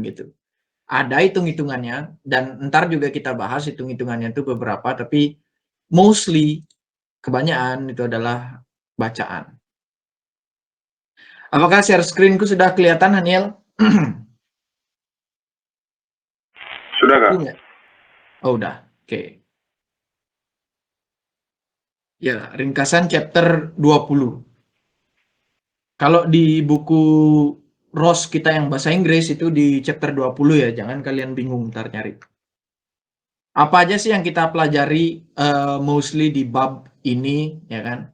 gitu. Ada hitung-hitungannya dan ntar juga kita bahas hitung-hitungannya itu beberapa, tapi mostly kebanyakan itu adalah bacaan. Apakah share screen-ku sudah kelihatan, Haniel? Sudah, Kak? Oh, udah. Oke. Ya, ringkasan chapter 20. Kalau di buku Ross kita yang bahasa Inggris itu di chapter 20 ya, jangan kalian bingung ntar nyari. Apa aja sih yang kita pelajari mostly di bab ini, ya kan?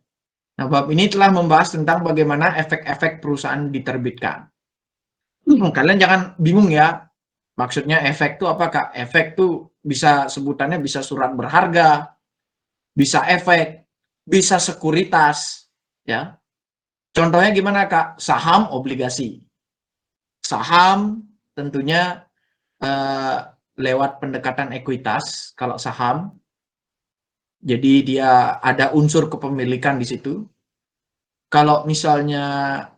Nah, bab ini telah membahas tentang bagaimana efek-efek perusahaan diterbitkan. Kalian jangan bingung ya, maksudnya efek itu apa, Kak? Efek itu bisa sebutannya bisa surat berharga, bisa efek, bisa sekuritas, ya. Contohnya gimana, Kak? Saham, obligasi. Saham tentunya lewat pendekatan ekuitas kalau saham. Jadi dia ada unsur kepemilikan di situ. Kalau misalnya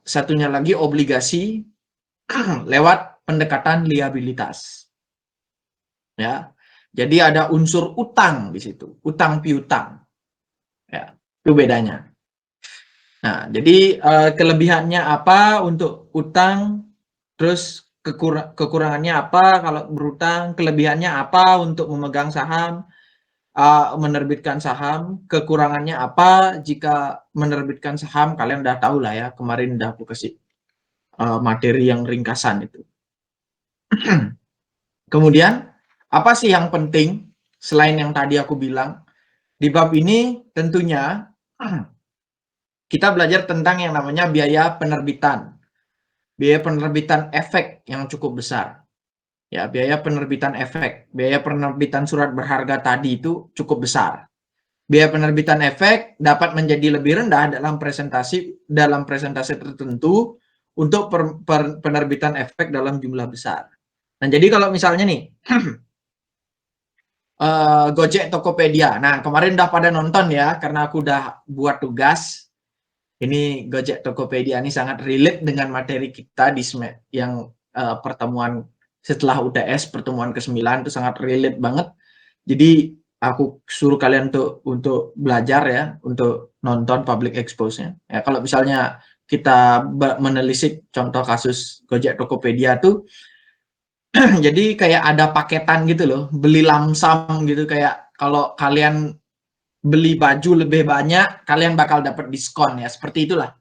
satunya lagi obligasi lewat pendekatan liabilitas. Ya. Jadi ada unsur utang di situ, utang piutang. Ya, itu bedanya. Nah, jadi kelebihannya apa untuk utang, terus kekurangannya apa kalau berutang, kelebihannya apa untuk memegang saham, menerbitkan saham, kekurangannya apa jika menerbitkan saham, kalian udah tahu lah ya, kemarin udah aku kasih materi yang ringkasan itu. Kemudian, apa sih yang penting selain yang tadi aku bilang? Di bab ini tentunya kita belajar tentang yang namanya biaya penerbitan. Biaya penerbitan efek yang cukup besar. Ya, biaya penerbitan efek, biaya penerbitan surat berharga tadi itu cukup besar. Biaya penerbitan efek dapat menjadi lebih rendah dalam presentasi tertentu untuk penerbitan efek dalam jumlah besar. Nah, jadi kalau misalnya nih Gojek Tokopedia. Nah, kemarin udah pada nonton ya, karena aku udah buat tugas. Ini Gojek Tokopedia ini sangat relate dengan materi kita di yang pertemuan setelah UTS, pertemuan ke-9 itu sangat relate banget. Jadi aku suruh kalian untuk belajar ya, untuk nonton public expose-nya. Ya, kalau misalnya kita menelisik contoh kasus Gojek Tokopedia tuh jadi kayak ada paketan gitu loh, beli lamsam gitu, kayak kalau kalian beli baju lebih banyak, kalian bakal dapat diskon ya, seperti itulah.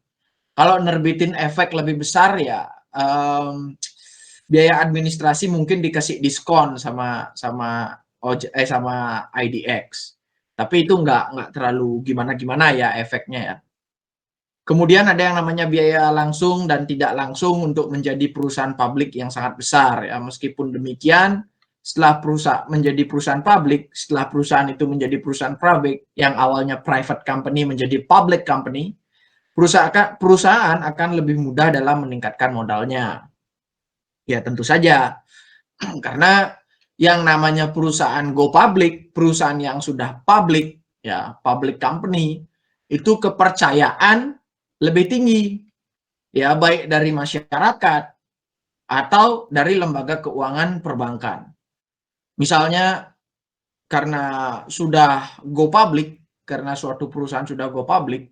Kalau nerbitin efek lebih besar ya biaya administrasi mungkin dikasih diskon sama IDX. Tapi itu nggak terlalu gimana-gimana ya efeknya ya. Kemudian ada yang namanya biaya langsung dan tidak langsung untuk menjadi perusahaan publik yang sangat besar ya. Meskipun demikian, setelah menjadi perusahaan publik, setelah perusahaan itu menjadi perusahaan publik yang awalnya private company menjadi public company, perusahaan akan lebih mudah dalam meningkatkan modalnya. Ya tentu saja, karena yang namanya perusahaan go public, perusahaan yang sudah public, ya public company, itu kepercayaan lebih tinggi, ya baik dari masyarakat atau dari lembaga keuangan perbankan. Misalnya karena sudah go public, karena suatu perusahaan sudah go public,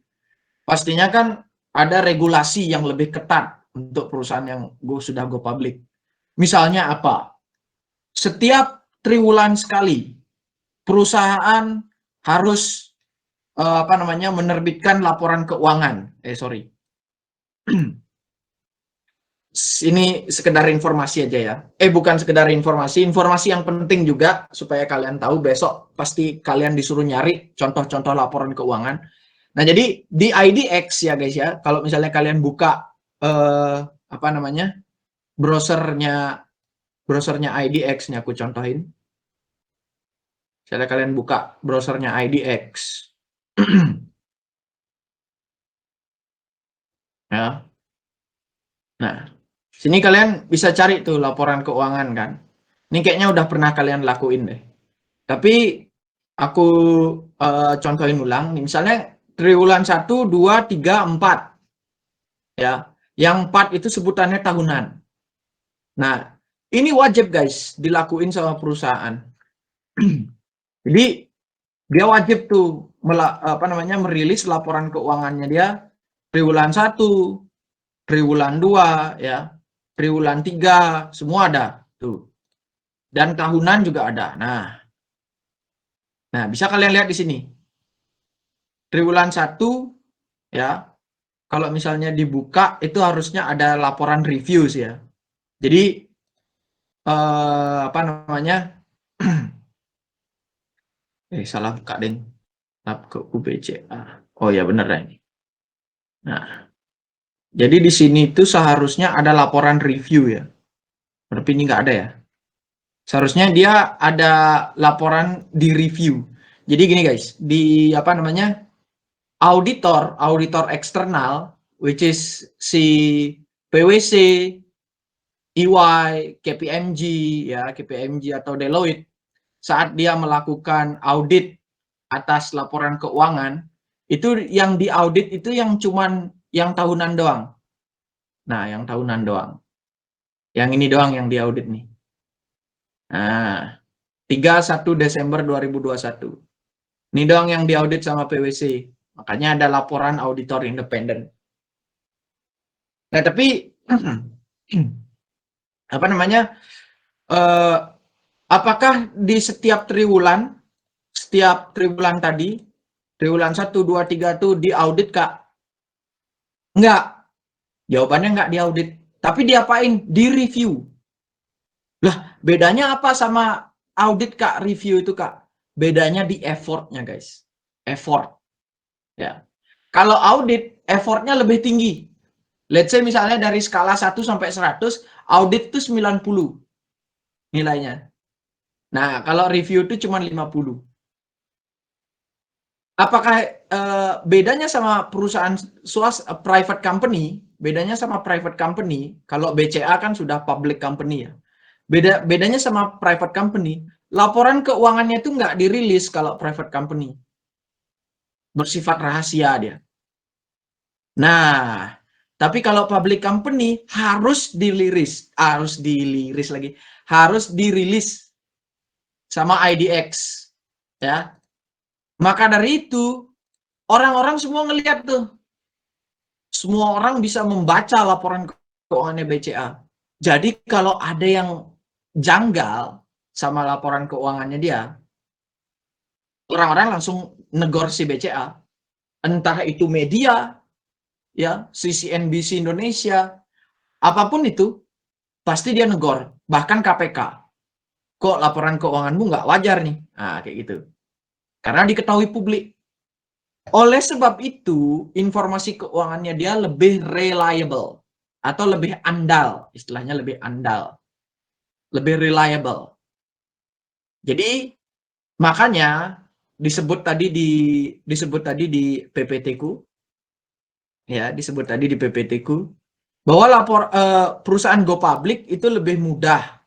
pastinya kan ada regulasi yang lebih ketat untuk perusahaan yang sudah go public. Misalnya apa? Setiap triwulan sekali perusahaan harus menerbitkan laporan keuangan. Ini sekedar informasi aja ya. Bukan sekedar informasi yang penting juga supaya kalian tahu, besok pasti kalian disuruh nyari contoh-contoh laporan keuangan. Nah, jadi di IDX ya guys ya, kalau misalnya kalian buka browsernya IDX nih, aku contohin. Misalnya kalian buka browsernya IDX. Ya. Nah, sini kalian bisa cari tuh laporan keuangan kan. Ini kayaknya udah pernah kalian lakuin deh. Tapi aku contohin ulang. Misalnya triwulan 1, 2, 3, 4. Ya. Yang 4 itu sebutannya tahunan. Nah, Ini wajib guys dilakuin sama perusahaan. Jadi dia wajib tuh merilis laporan keuangannya dia triwulan 1, triwulan 2 ya, triwulan 3, semua ada tuh. Dan tahunan juga ada. Nah, bisa kalian lihat di sini. Triwulan 1 ya. Kalau misalnya dibuka itu harusnya ada laporan reviews ya. Jadi salah buka deng. Tab ke UBCA. Oh ya bener ya ini. Nah, jadi di sini tuh seharusnya ada laporan review ya. Tapi ini nggak ada ya. Seharusnya dia ada laporan di review. Jadi gini guys, di auditor eksternal, which is si PwC, EY, KPMG atau Deloitte, saat dia melakukan audit atas laporan keuangan, itu yang diaudit itu yang cuman yang tahunan doang. Nah, yang tahunan doang. Yang ini doang yang diaudit nih. Nah, 31 Desember 2021. Ini doang yang diaudit sama PwC. Makanya ada laporan auditor independen. Nah, tapi apakah di setiap triwulan tadi, triwulan 1, 2, 3 tuh diaudit, Kak? Enggak. Jawabannya enggak diaudit. Tapi diapain? Di-review. Lah, bedanya apa sama audit, Kak? Review itu, Kak? Bedanya di effort-nya, guys. Effort. Ya. Kalau audit, effortnya lebih tinggi. Let's say misalnya dari skala 1 sampai 100, audit itu 90 nilainya. Nah, kalau review itu cuma 50. Apakah bedanya sama perusahaan private company? Bedanya sama private company, kalau BCA kan sudah public company ya. Bedanya sama private company, laporan keuangannya itu nggak dirilis kalau private company. Bersifat rahasia dia. Nah, tapi kalau public company harus dirilis sama IDX, ya. Maka dari itu orang-orang semua ngelihat tuh, semua orang bisa membaca laporan keuangannya BCA. Jadi kalau ada yang janggal sama laporan keuangannya dia, orang-orang langsung negor si BCA, entah itu media, ya, CNBC Indonesia, apapun itu, pasti dia negor. Bahkan KPK. Kok laporan keuanganmu nggak wajar nih? Nah, kayak gitu. Karena diketahui publik. Oleh sebab itu, informasi keuangannya dia lebih reliable. Atau lebih andal. Istilahnya lebih andal. Lebih reliable. Jadi, makanya disebut tadi di PPT-ku, ya, disebut tadi di PPT-ku, bahwa perusahaan go public itu lebih mudah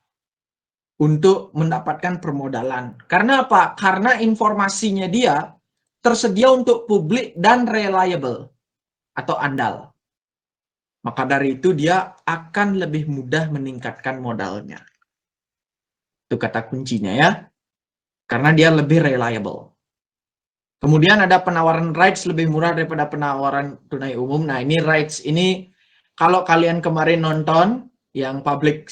untuk mendapatkan permodalan. Karena apa? Karena informasinya dia tersedia untuk publik dan reliable atau andal. Maka dari itu dia akan lebih mudah meningkatkan modalnya. Itu kata kuncinya ya. Karena dia lebih reliable. Kemudian ada penawaran rights lebih murah daripada penawaran tunai umum. Nah, ini rights ini kalau kalian kemarin nonton yang public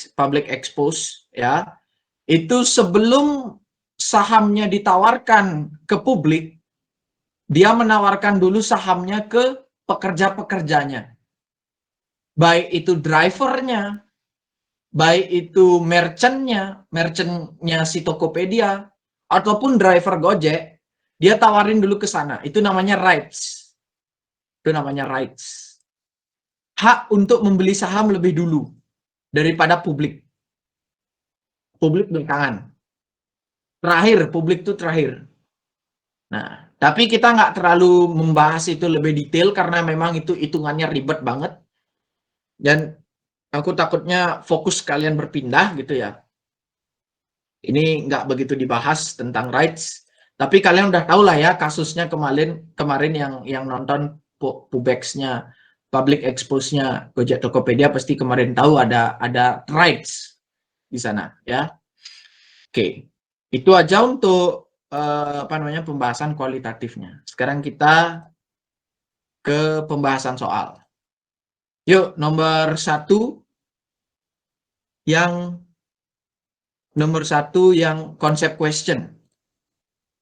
expose ya, itu sebelum sahamnya ditawarkan ke publik, dia menawarkan dulu sahamnya ke pekerja-pekerjanya. Baik itu drivernya, baik itu merchantnya si Tokopedia, ataupun driver Gojek, dia tawarin dulu ke sana. Itu namanya rights. Itu namanya rights. Hak untuk membeli saham lebih dulu daripada publik. Publik belakangan. Publik itu terakhir. Nah, tapi kita nggak terlalu membahas itu lebih detail karena memang itu hitungannya ribet banget. Dan aku takutnya fokus kalian berpindah gitu ya. Ini nggak begitu dibahas tentang rights. Tapi kalian udah tahu lah ya kasusnya kemarin yang nonton Pubex-nya, public expose-nya Gojek Tokopedia pasti kemarin tahu ada rights. di sana ya. Oke. Itu aja untuk pembahasan kualitatifnya. Sekarang kita ke pembahasan soal. Yuk, nomor satu yang konsep question.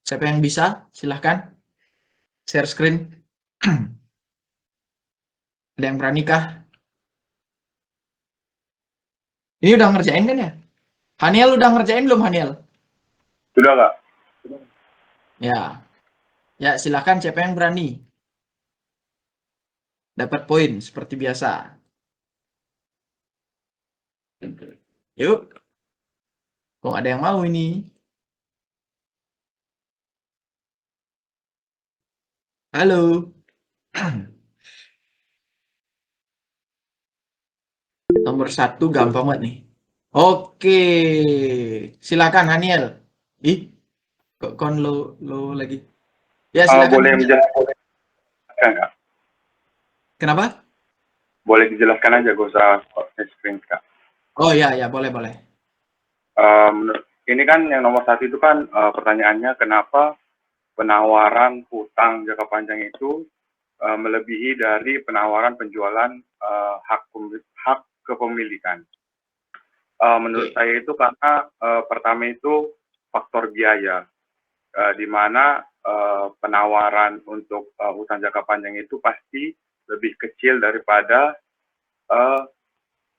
Siapa yang bisa? Silahkan share screen. Ada yang berani kah? Ini udah ngerjain kan ya? Haniel udah ngerjain belum, Haniel? Sudah, Kak. Ya. Ya, silahkan siapa yang berani. Dapat poin seperti biasa. Yuk. Kok ada yang mau ini? Halo. Nomor satu gampang banget nih. Oke. Silakan Haniel. Ih, kok kon lo lagi? Ya, silakan. Boleh menjelaskan, Kak? Kenapa? Boleh dijelaskan aja, gak usah screen, Kak. Oh ya, boleh. Ini kan yang nomor satu itu kan pertanyaannya kenapa penawaran hutang jangka panjang itu melebihi dari penawaran penjualan hak kepemilikan. Menurut saya itu karena pertama itu faktor biaya, di mana penawaran untuk hutang jangka panjang itu pasti lebih kecil daripada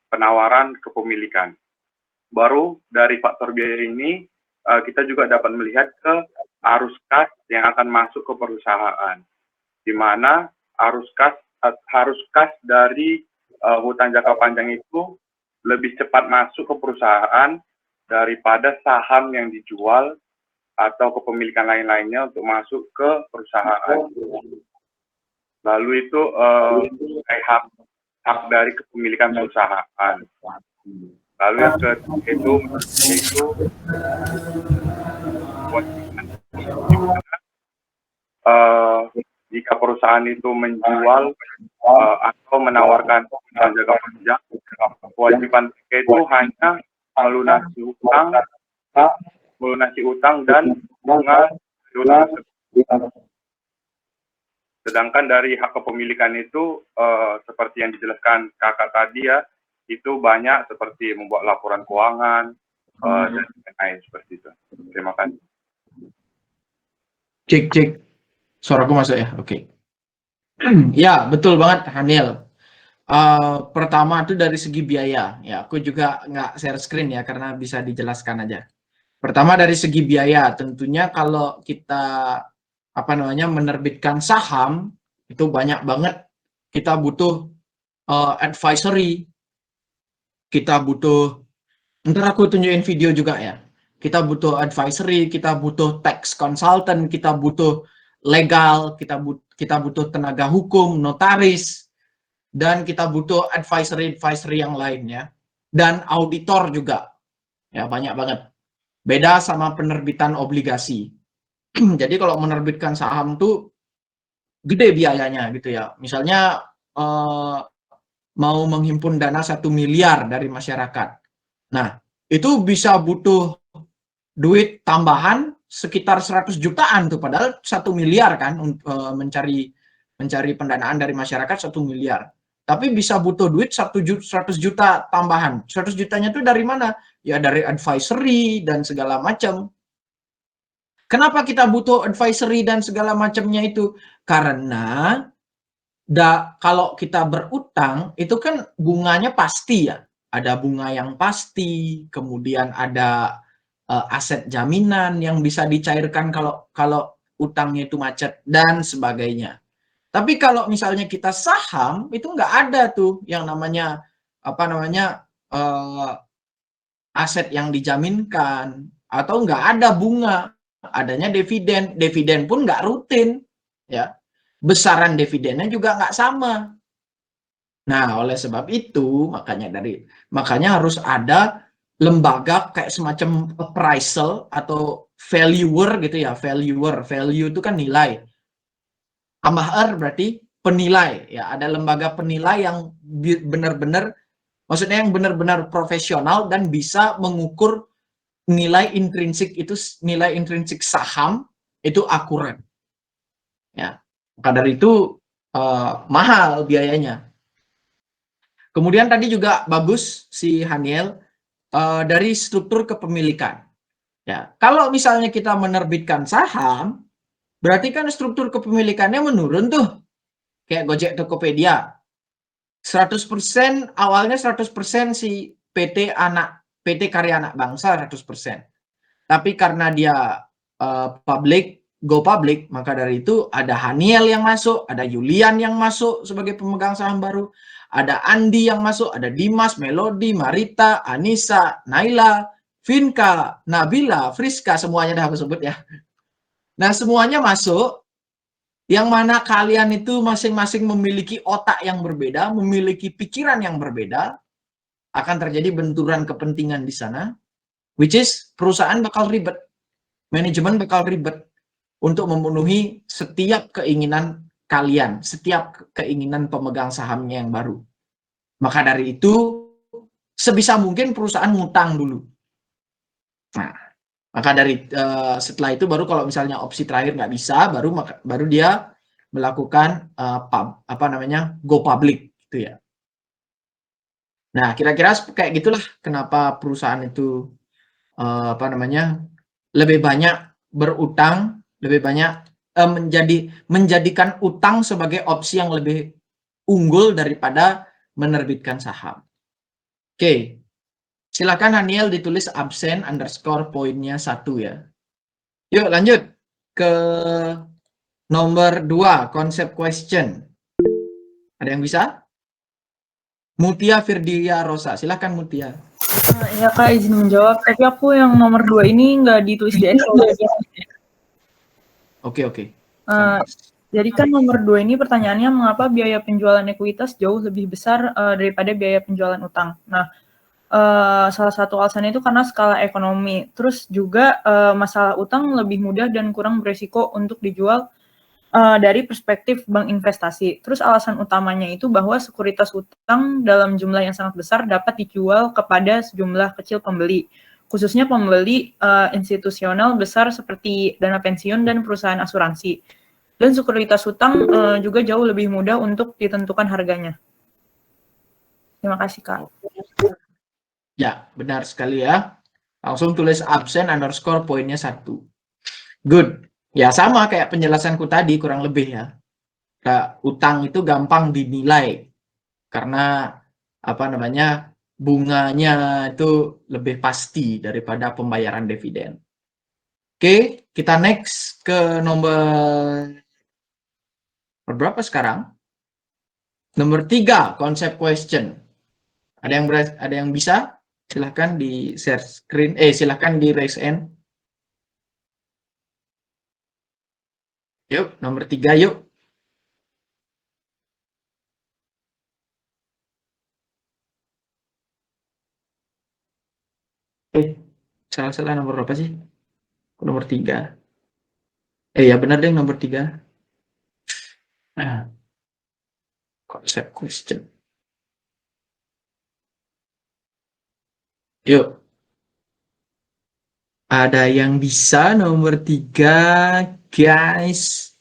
penawaran kepemilikan. Baru dari faktor biaya ini kita juga dapat melihat ke arus kas yang akan masuk ke perusahaan, di mana arus kas dari hutang jangka panjang itu lebih cepat masuk ke perusahaan daripada saham yang dijual atau kepemilikan lain-lainnya untuk masuk ke perusahaan. Lalu itu hak dari kepemilikan perusahaan. Lalu yang ketiga itu jika perusahaan itu menjual atau menawarkan hutang jangka panjang, kewajiban mereka itu hanya melunasi utang dan bunga utang tersebut. Sedangkan dari hak kepemilikan itu seperti yang dijelaskan kakak tadi ya, itu banyak seperti membuat laporan keuangan dan lain-lain seperti itu. Terima kasih. Cek. Suaraku masuk ya? Oke. Ya, betul banget, Haniel. Pertama itu dari segi biaya. Ya, aku juga nggak share screen ya, karena bisa dijelaskan aja. Pertama dari segi biaya, tentunya kalau kita menerbitkan saham, itu banyak banget kita butuh advisory, kita butuh, ntar aku tunjukin video juga ya. Kita butuh advisory, kita butuh tax consultant, kita butuh legal, kita butuh tenaga hukum, notaris, dan kita butuh advisory yang lainnya, dan auditor juga. Ya, banyak banget. Beda sama penerbitan obligasi. Jadi kalau menerbitkan saham tuh gede biayanya gitu ya. Misalnya mau menghimpun dana 1 miliar dari masyarakat. Nah, itu bisa butuh duit tambahan sekitar 100 jutaan tuh, padahal 1 miliar kan mencari pendanaan dari masyarakat 1 miliar. Tapi bisa butuh duit 100 juta tambahan. 100 jutanya tuh dari mana? Ya dari advisory dan segala macam. Kenapa kita butuh advisory dan segala macamnya itu? Karena kalau kita berutang itu kan bunganya pasti ya. Ada bunga yang pasti, kemudian ada aset jaminan yang bisa dicairkan kalau utangnya itu macet dan sebagainya. Tapi kalau misalnya kita saham itu nggak ada tuh yang namanya aset yang dijaminkan, atau nggak ada bunga, adanya dividen pun nggak rutin ya, besaran dividennya juga nggak sama. Nah, oleh sebab itu makanya harus ada lembaga kayak semacam appraisal atau valuer gitu ya. Value itu kan nilai, tambah berarti penilai ya. Ada lembaga penilai yang benar-benar Maksudnya yang benar-benar profesional dan bisa mengukur nilai intrinsik itu, nilai intrinsik saham itu akurat. Ya, maka dari itu mahal biayanya. Kemudian tadi juga bagus si Haniel dari struktur kepemilikan. Ya, kalau misalnya kita menerbitkan saham, berarti kan struktur kepemilikannya menurun tuh. Kayak Gojek Tokopedia. 100% awalnya 100% si PT Karya Anak Bangsa 100%. Tapi karena dia go public, maka dari itu ada Haniel yang masuk, ada Yulian yang masuk sebagai pemegang saham baru, ada Andi yang masuk, ada Dimas, Melody, Marita, Anissa, Naila, Vinka, Nabila, Friska, semuanya dah aku sebut ya. Nah, semuanya masuk, yang mana kalian itu masing-masing memiliki otak yang berbeda, memiliki pikiran yang berbeda, akan terjadi benturan kepentingan di sana, which is perusahaan bakal ribet, manajemen bakal ribet untuk memenuhi setiap keinginan kalian, setiap keinginan pemegang sahamnya yang baru. Maka dari itu, sebisa mungkin perusahaan ngutang dulu. Nah, maka dari setelah itu baru kalau misalnya opsi terakhir nggak bisa, baru dia melakukan go public gitu ya. Nah, kira-kira kayak gitulah kenapa perusahaan itu lebih banyak berutang, lebih banyak menjadikan utang sebagai opsi yang lebih unggul daripada menerbitkan saham. Oke, silakan Haniel ditulis absen underscore poinnya 1 ya. Yuk lanjut ke nomor 2, konsep question. Ada yang bisa? Mutia Firdia Rosa, silakan Mutia. Ya Kak, izin menjawab, tapi aku yang nomor 2 ini nggak ditulis di Excel. Oke. Jadi kan nomor 2 ini pertanyaannya mengapa biaya penjualan ekuitas jauh lebih besar daripada biaya penjualan utang. Nah, salah satu alasannya itu karena skala ekonomi. Terus juga masalah utang lebih mudah dan kurang beresiko untuk dijual dari perspektif bank investasi. Terus alasan utamanya itu bahwa sekuritas utang dalam jumlah yang sangat besar dapat dijual kepada sejumlah kecil pembeli, khususnya pembeli institusional besar seperti dana pensiun dan perusahaan asuransi. Dan sekuritas utang juga jauh lebih mudah untuk ditentukan harganya. Terima kasih, Kak. Ya, benar sekali ya. Langsung tulis absen underscore poinnya 1. Good. Ya, sama kayak penjelasanku tadi kurang lebih ya. Utang itu gampang dinilai karena bunganya itu lebih pasti daripada pembayaran dividen. Oke, kita next ke nomor berapa sekarang? Nomor 3, konsep question. Ada yang bisa? Silahkan di share screen, silahkan di raise hand. Yuk, nomor 3 yuk. Salah nomor berapa sih? Nomor 3. Ya benar deh nomor 3. Nah, konsep question. Yuk. Ada yang bisa nomor 3, guys?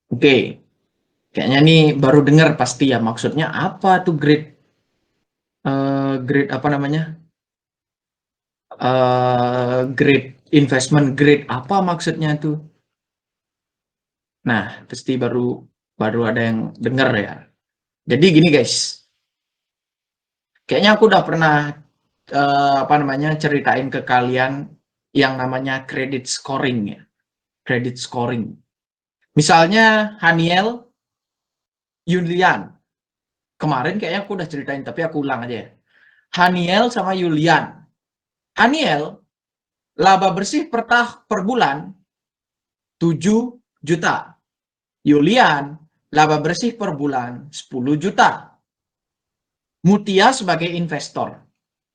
Oke. Kayaknya nih baru dengar pasti ya, maksudnya apa tuh grade grade investment grade apa maksudnya tuh? Nah, pasti baru ada yang dengar ya. Jadi gini guys, kayaknya aku udah pernah ceritain ke kalian yang namanya credit scoring ya, credit scoring. Misalnya Haniel, Yulian, kemarin kayaknya aku udah ceritain tapi aku ulang aja ya. Haniel sama Yulian. Haniel laba bersih per bulan 7 juta. Yulian laba bersih per bulan 10 juta. Mutia sebagai investor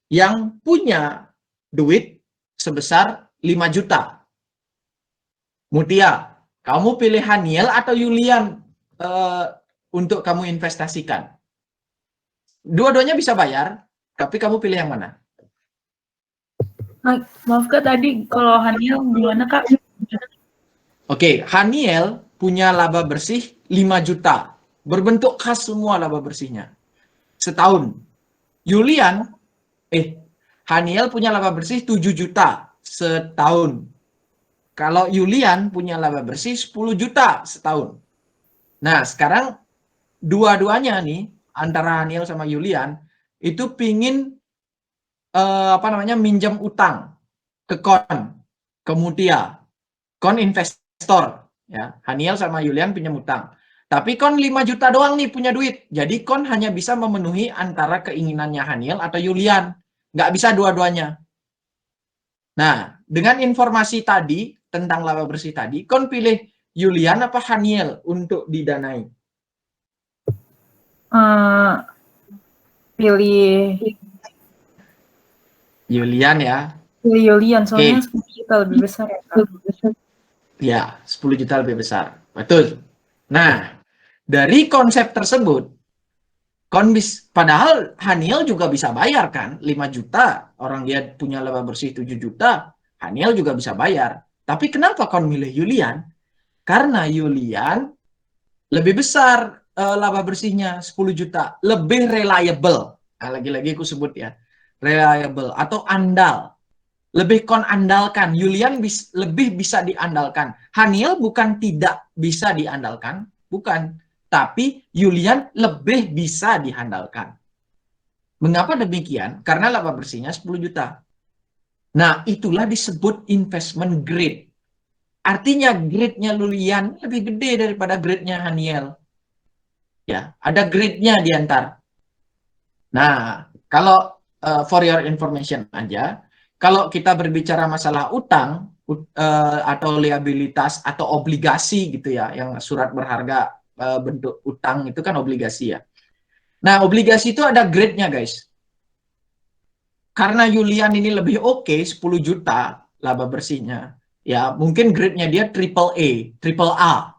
yang punya duit sebesar 5 juta. Mutia, kamu pilih Haniel atau Yulian untuk kamu investasikan? Dua-duanya bisa bayar, tapi kamu pilih yang mana? Maaf Kak, tadi kalau Haniel gimana Kak? Oke, Haniel punya laba bersih 5 juta. Berbentuk khas semua laba bersihnya. Setahun. Haniel punya laba bersih 7 juta setahun. Kalau Yulian punya laba bersih 10 juta setahun. Nah, sekarang dua-duanya nih, antara Haniel sama Yulian, itu pingin minjam utang ke ke Mutia. Kon investor, ya. Haniel sama Yulian pinjam utang. Tapi kon 5 juta doang nih punya duit. Jadi kon hanya bisa memenuhi antara keinginannya Haniel atau Yulian. Nggak bisa dua-duanya. Nah, dengan informasi tadi tentang laba bersih tadi, kon pilih Yulian apa Haniel untuk didanai? Pilih Yulian ya. Pilih Yulian, soalnya 10 juta lebih besar ya Kak. Ya, 10 juta lebih besar. Betul. Nah, dari konsep tersebut, padahal Haniel juga bisa bayar kan, 5 juta, orang dia punya laba bersih 7 juta, Haniel juga bisa bayar. Tapi kenapa kon milih Yulian? Karena Yulian lebih besar laba bersihnya 10 juta, lebih reliable. Nah, lagi-lagi aku sebut ya, reliable atau andal. Lebih kon andalkan, Yulian lebih bisa diandalkan. Haniel bukan tidak bisa diandalkan, bukan. Tapi Yulian lebih bisa diandalkan. Mengapa demikian? Karena laba bersihnya 10 juta. Nah, itulah disebut investment grade. Artinya grade-nya Yulian lebih gede daripada grade-nya Haniel. Ya, ada grade-nya di antara. Nah, kalau for your information aja, kalau kita berbicara masalah utang atau liabilitas atau obligasi gitu ya, yang surat berharga bentuk utang itu kan obligasi ya. Nah, obligasi itu ada grade-nya guys. Karena Yulian ini lebih oke, 10 juta laba bersihnya, ya mungkin grade-nya dia triple A.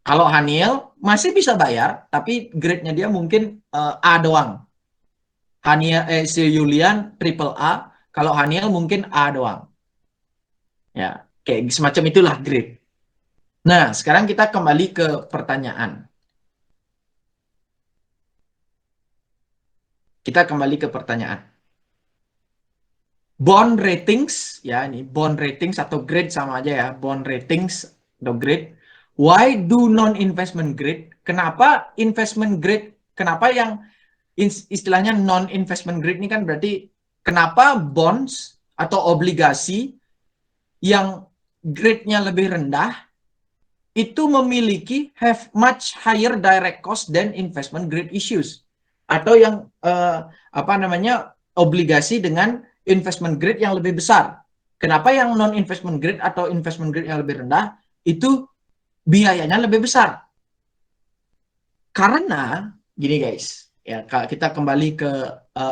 Kalau Haniel masih bisa bayar, tapi grade-nya dia mungkin A doang. Si Yulian triple A, kalau Haniel mungkin A doang. Ya, kayak semacam itulah grade. Nah, sekarang kita kembali ke pertanyaan. Bond ratings, ya ini bond ratings atau grade sama aja ya, bond ratings atau grade. Why do non-investment grade? Kenapa investment grade? Kenapa yang istilahnya non-investment grade ini kan berarti kenapa bonds atau obligasi yang grade-nya lebih rendah itu memiliki have much higher direct cost than investment grade issues, atau yang obligasi dengan investment grade yang lebih besar. Kenapa yang non-investment grade atau investment grade yang lebih rendah itu biayanya lebih besar? Karena gini guys, ya kita kembali ke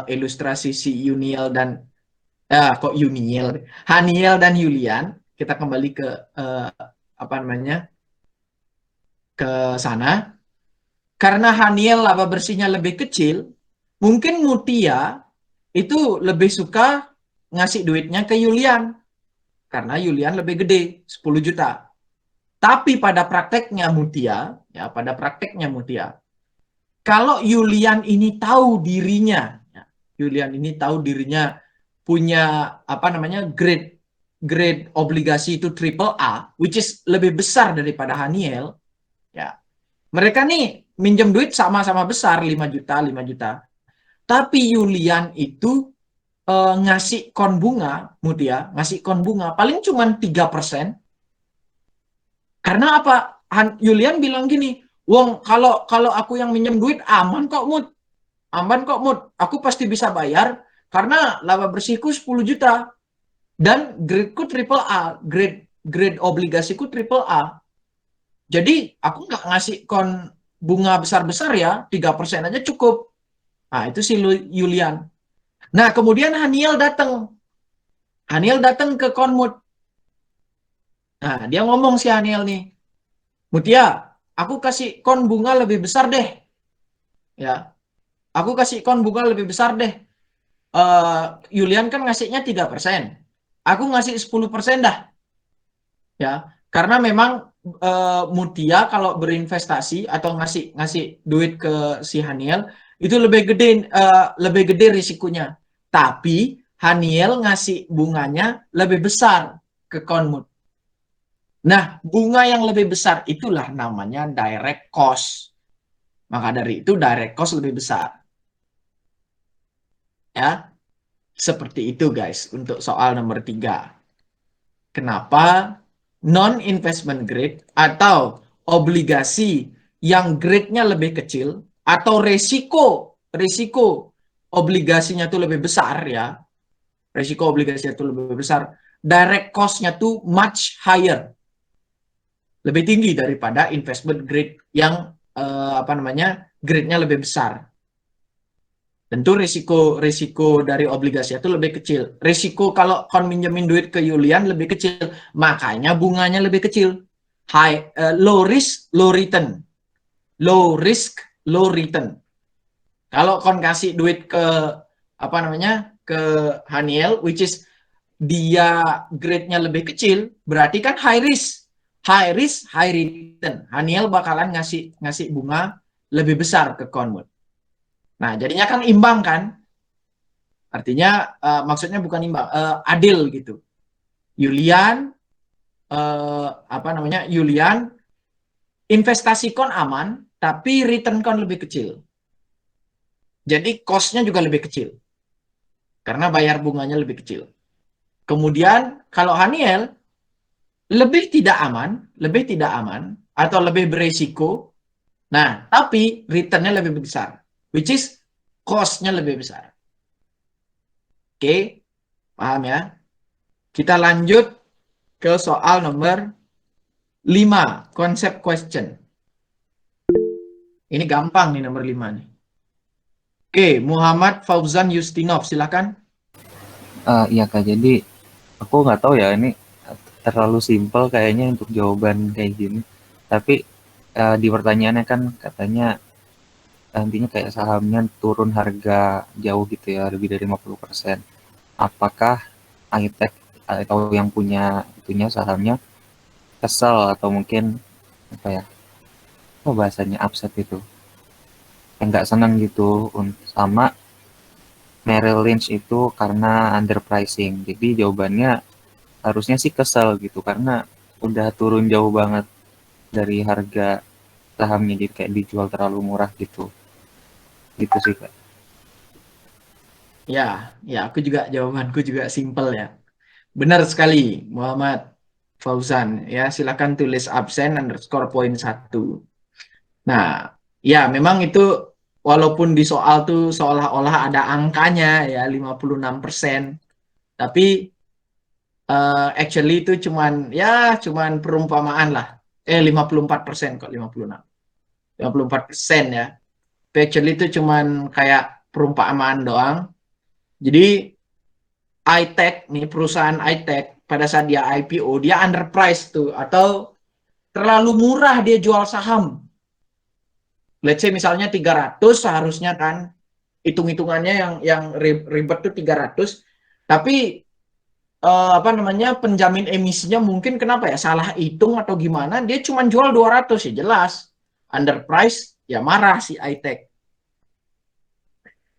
ilustrasi si Haniel dan Yulian. Kita kembali ke ke sana. Karena Haniel laba bersihnya lebih kecil, mungkin Mutia itu lebih suka ngasih duitnya ke Yulian. Karena Yulian lebih gede, 10 juta. Tapi pada prakteknya Mutia, kalau Yulian ini tahu dirinya, punya grade obligasi itu triple A, which is lebih besar daripada Haniel, ya. Mereka nih minjem duit sama-sama besar 5 juta. Tapi Yulian itu ngasih kon bunga, ngasih kon bunga paling cuma 3%. Karena apa? Yulian bilang gini, "Wong, kalau aku yang minjem duit aman kok, Mut. Aku pasti bisa bayar karena laba bersihku 10 juta. Dan gradeku triple A, grade obligasiku triple A. Jadi aku nggak ngasih kon bunga besar-besar ya, 3% aja cukup." Nah, itu si Yulian. Nah, kemudian Haniel datang. Haniel datang ke Konmut. Nah, dia ngomong si Haniel nih, Mutia, aku kasih kon bunga lebih besar deh. Ya, aku kasih kon bunga lebih besar deh. Yulian kan ngasihnya 3%. Aku ngasih 10% dah. Ya, karena memang Mutia kalau berinvestasi atau ngasih ngasih duit ke si Haniel itu lebih gede risikonya. Tapi Haniel ngasih bunganya lebih besar ke Konmut. Nah, bunga yang lebih besar itulah namanya direct cost. Maka dari itu direct cost lebih besar. Ya, seperti itu guys untuk soal nomor 3. Kenapa non-investment grade atau obligasi yang grade-nya lebih kecil atau resiko obligasinya tuh lebih besar ya. Resiko obligasinya tuh lebih besar. Direct cost-nya tuh much higher. Lebih tinggi daripada investment grade yang grade-nya lebih besar. Tentu risiko dari obligasi itu lebih kecil. Risiko kalau kon minjemin duit ke Yulian lebih kecil, makanya bunganya lebih kecil. Low risk, low return. Low risk, low return. Kalau kon kasih duit ke ke Haniel, which is dia grade-nya lebih kecil, berarti kan high risk. High risk, high return. Haniel bakalan ngasih bunga lebih besar ke Conwood. Nah, jadinya kan imbang kan? Artinya maksudnya bukan imbang, adil gitu. Yulian Yulian investasi kon aman, tapi return kon lebih kecil. Jadi cost-nya juga lebih kecil. Karena bayar bunganya lebih kecil. Kemudian kalau Haniel lebih tidak aman atau lebih beresiko. Nah, tapi return-nya lebih besar, which is cost-nya lebih besar. Oke, paham ya? Kita lanjut ke soal nomor 5, konsep question. Ini gampang nih nomor 5 nih. Oke, Muhammad Fauzan Yustinov, silakan. Iya Kak, jadi aku nggak tahu ya ini terlalu simpel kayaknya untuk jawaban kayak gini. Tapi di pertanyaannya kan katanya intinya kayak sahamnya turun harga jauh gitu ya, lebih dari 50%. Apakah iTech atau yang punya sahamnya kesel atau mungkin apa ya? Apa bahasanya upset itu? Nggak senang gitu sama Merrill Lynch itu karena underpricing. Jadi jawabannya harusnya sih kesel gitu karena udah turun jauh banget dari harga sahamnya, jadi kayak dijual terlalu murah gitu sih Kak. Ya, jawabanku juga simpel ya. Benar sekali, Muhammad Fauzan. Ya, silakan tulis absen underscore poin 1. Nah, ya memang itu walaupun di soal tuh seolah-olah ada angkanya ya 56%, tapi actually itu cuman perumpamaan lah. 54% kok 56. 54% ya. Tapi actually itu cuman kayak perumpamaan doang. Jadi iTech nih, perusahaan iTech pada saat dia IPO dia underpriced tuh atau terlalu murah dia jual saham. Let's say misalnya 300 seharusnya kan hitung-hitungannya yang ribet tuh 300, tapi penjamin emisinya mungkin kenapa ya salah hitung atau gimana dia cuma jual 200 ya jelas underprice ya marah si iTech.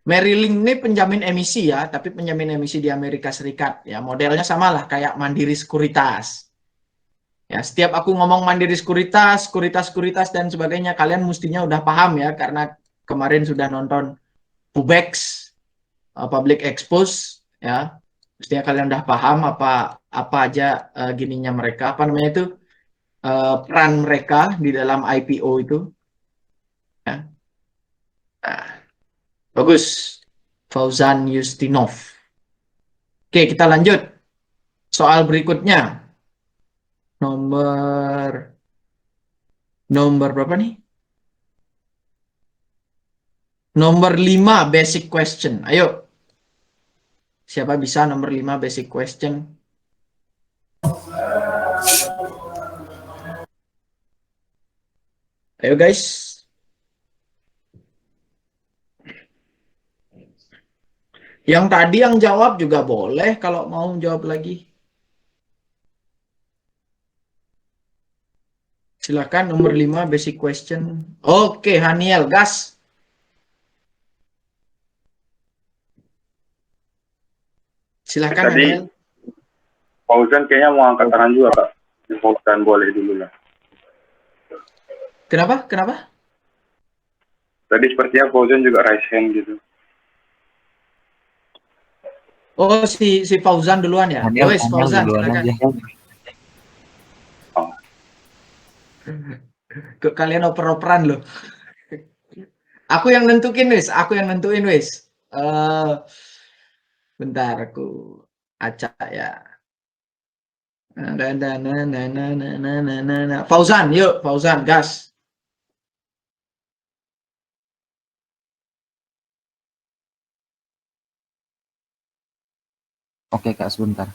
Merrill Lynch ini penjamin emisi ya, tapi penjamin emisi di Amerika Serikat ya modelnya sama lah kayak Mandiri Sekuritas. Ya, setiap aku ngomong Mandiri Sekuritas dan sebagainya, kalian mestinya udah paham ya karena kemarin sudah nonton Pubex, Public Expose ya. Mestinya kalian udah paham apa aja gininya mereka, peran mereka di dalam IPO itu. Ya. Nah, bagus, Fauzan Yustinov. Oke, kita lanjut. Soal berikutnya. Nomor berapa nih? Nomor 5, basic question. Ayo. Siapa bisa nomor 5 basic question? Ayo guys. Yang tadi yang jawab juga boleh kalau mau jawab lagi. Silakan nomor 5 basic question. Oke, Haniel, gas. Silakan Tadi Haniel. Fauzan kayaknya mau angkat tangan juga, Kak. Fauzan boleh dulu lah. Kenapa? Kenapa? Tadi sepertinya Fauzan juga raise hand gitu. Oh, si Fauzan duluan ya? Haniel, Wes, Fauzan, duluan silakan. aja. Oh. Kalian oper-operan loh. Aku yang nentuin wes, bentar aku acak ya. Fauzan, yuk Fauzan, gas. Oke Kak, sebentar.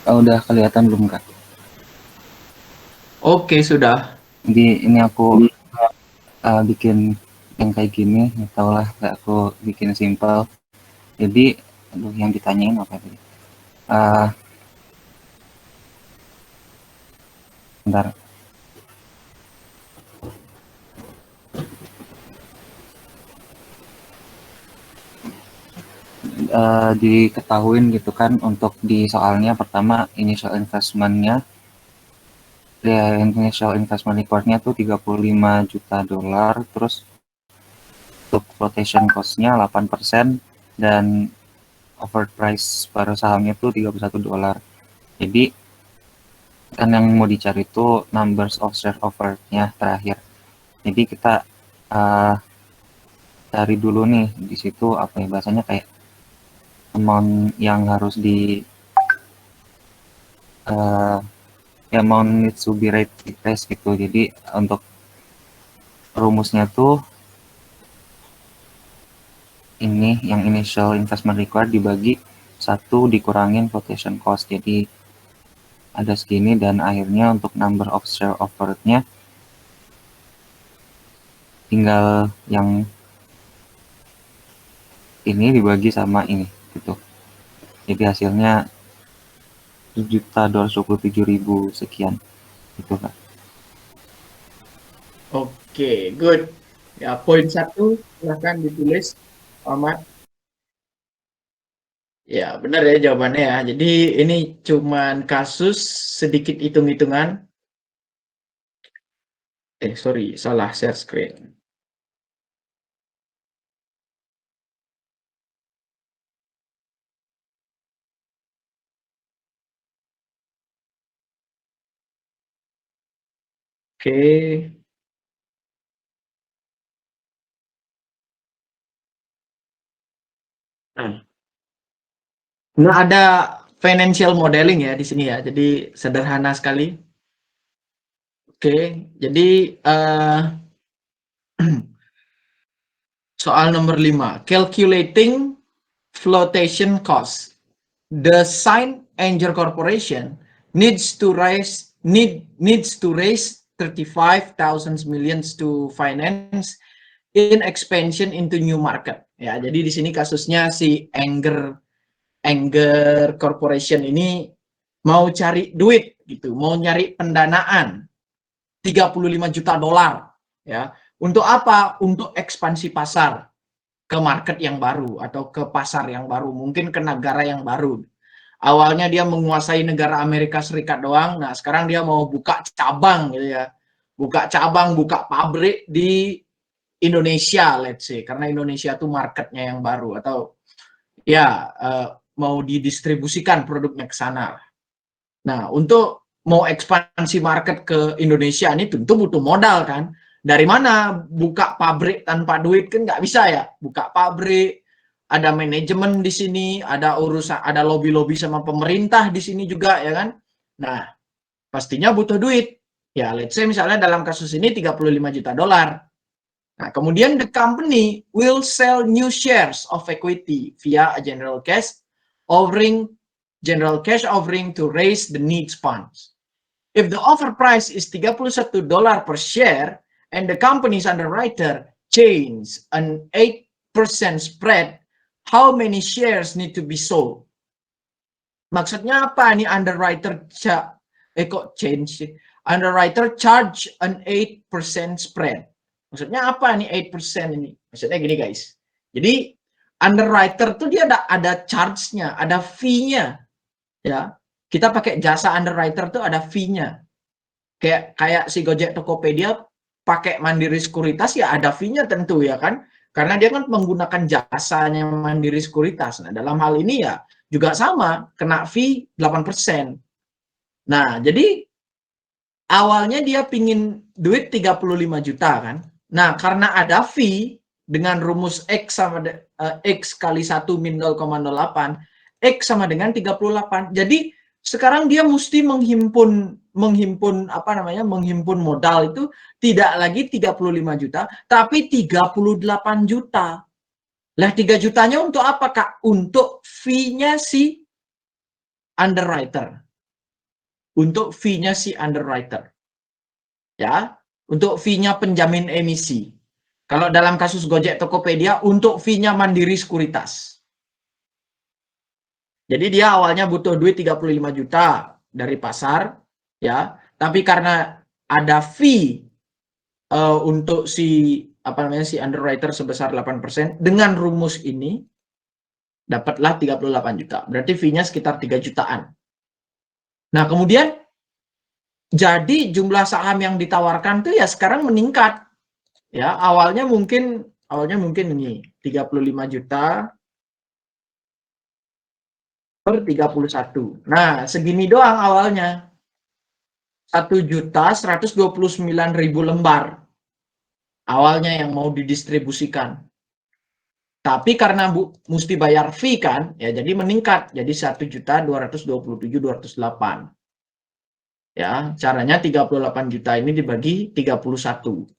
Oh, udah kelihatan belum Kak? Oke, sudah. Jadi ini aku bikin yang kayak gini, ya tau lah, kayak aku bikin simple. Jadi, aduh, yang ditanyain apa tadi? Bentar. Diketahuin gitu kan, untuk di soalnya pertama initial investment-nya, ya initial investment required-nya tuh 35 juta dolar, terus untuk flotation cost-nya 8%, dan offer price per sahamnya tuh 31 dolar. Jadi kan yang mau dicari itu numbers of share offer-nya terakhir. Jadi kita cari dulu nih di situ apa ya bahasanya, kayak amount yang harus di amount needs to be raised gitu. Jadi untuk rumusnya tuh ini yang initial investment required dibagi 1 dikurangin flotation cost, jadi ada segini, dan akhirnya untuk number of share offered-nya tinggal yang ini dibagi sama ini gitu. Jadi hasilnya 7.227.000 sekian gitu Kak. Oke, good. Ya, poin 1 silahkan ditulis, Ahmad. Ya, benar ya jawabannya ya. Jadi ini cuman kasus sedikit hitung-hitungan. Sorry, salah share screen. Oke. Nah, ada financial modeling ya di sini ya. Jadi sederhana sekali. Oke, jadi soal nomor 5, calculating flotation cost. The Saint Anger Corporation needs to raise 35,000 millions to finance in expansion into new market. Ya, jadi di sini kasusnya si Anger Corporation ini mau cari duit gitu, mau nyari pendanaan 35 juta dolar ya. Untuk apa? Untuk ekspansi pasar ke market yang baru atau ke pasar yang baru, mungkin ke negara yang baru. Awalnya dia menguasai negara Amerika Serikat doang, nah sekarang dia mau buka cabang gitu ya. Buka cabang, buka pabrik di Indonesia, let's say, karena Indonesia tuh marketnya yang baru, atau ya mau didistribusikan produknya ke sana. Nah, untuk mau ekspansi market ke Indonesia ini tentu butuh modal kan. Dari mana buka pabrik tanpa duit, kan nggak bisa ya. Buka pabrik, ada manajemen di sini, ada urusan, ada lobby-lobby sama pemerintah di sini juga ya kan. Nah, pastinya butuh duit. Ya, let's say misalnya dalam kasus ini 35 juta dolar. Nah, kemudian the company will sell new shares of equity via a general cash offering to raise the needs funds. If the offer price is $31 per share and the company's underwriter change an 8% spread, how many shares need to be sold? Maksudnya apa nih underwriter underwriter charge an 8% spread. Maksudnya apa nih 8% ini? Maksudnya gini guys. Jadi underwriter tuh dia ada charge-nya, ada fee-nya. Ya. Kita pakai jasa underwriter tuh ada fee-nya. Kayak si Gojek Tokopedia pakai Mandiri Sekuritas ya ada fee-nya tentu ya kan. Karena dia kan menggunakan jasanya Mandiri Sekuritas. Nah, dalam hal ini ya juga sama, kena fee 8%. Nah, jadi awalnya dia pingin duit 35 juta kan. Nah, karena ada fee dengan rumus X sama X kali 1 min 0,08, X sama dengan 38. Jadi sekarang dia mesti menghimpun modal itu tidak lagi 35 juta, tapi 38 juta. Lah 3 jutanya untuk apa, Kak? Untuk fee-nya si underwriter. Untuk fee-nya si underwriter. Ya, untuk fee-nya penjamin emisi. Kalau dalam kasus Gojek Tokopedia, untuk fee-nya Mandiri Sekuritas. Jadi dia awalnya butuh duit 35 juta dari pasar, ya. Tapi karena ada fee untuk si underwriter sebesar 8%, dengan rumus ini dapatlah 38 juta. Berarti fee-nya sekitar 3 jutaan. Nah, kemudian jadi jumlah saham yang ditawarkan tuh ya sekarang meningkat. Ya, awalnya mungkin ini 35 juta per 31. Nah, segini doang awalnya. 1.129.000 lembar. Awalnya yang mau didistribusikan. Tapi karena mesti bayar fee kan, ya jadi meningkat jadi 1.227.208. Ya, caranya 38 juta ini dibagi 31.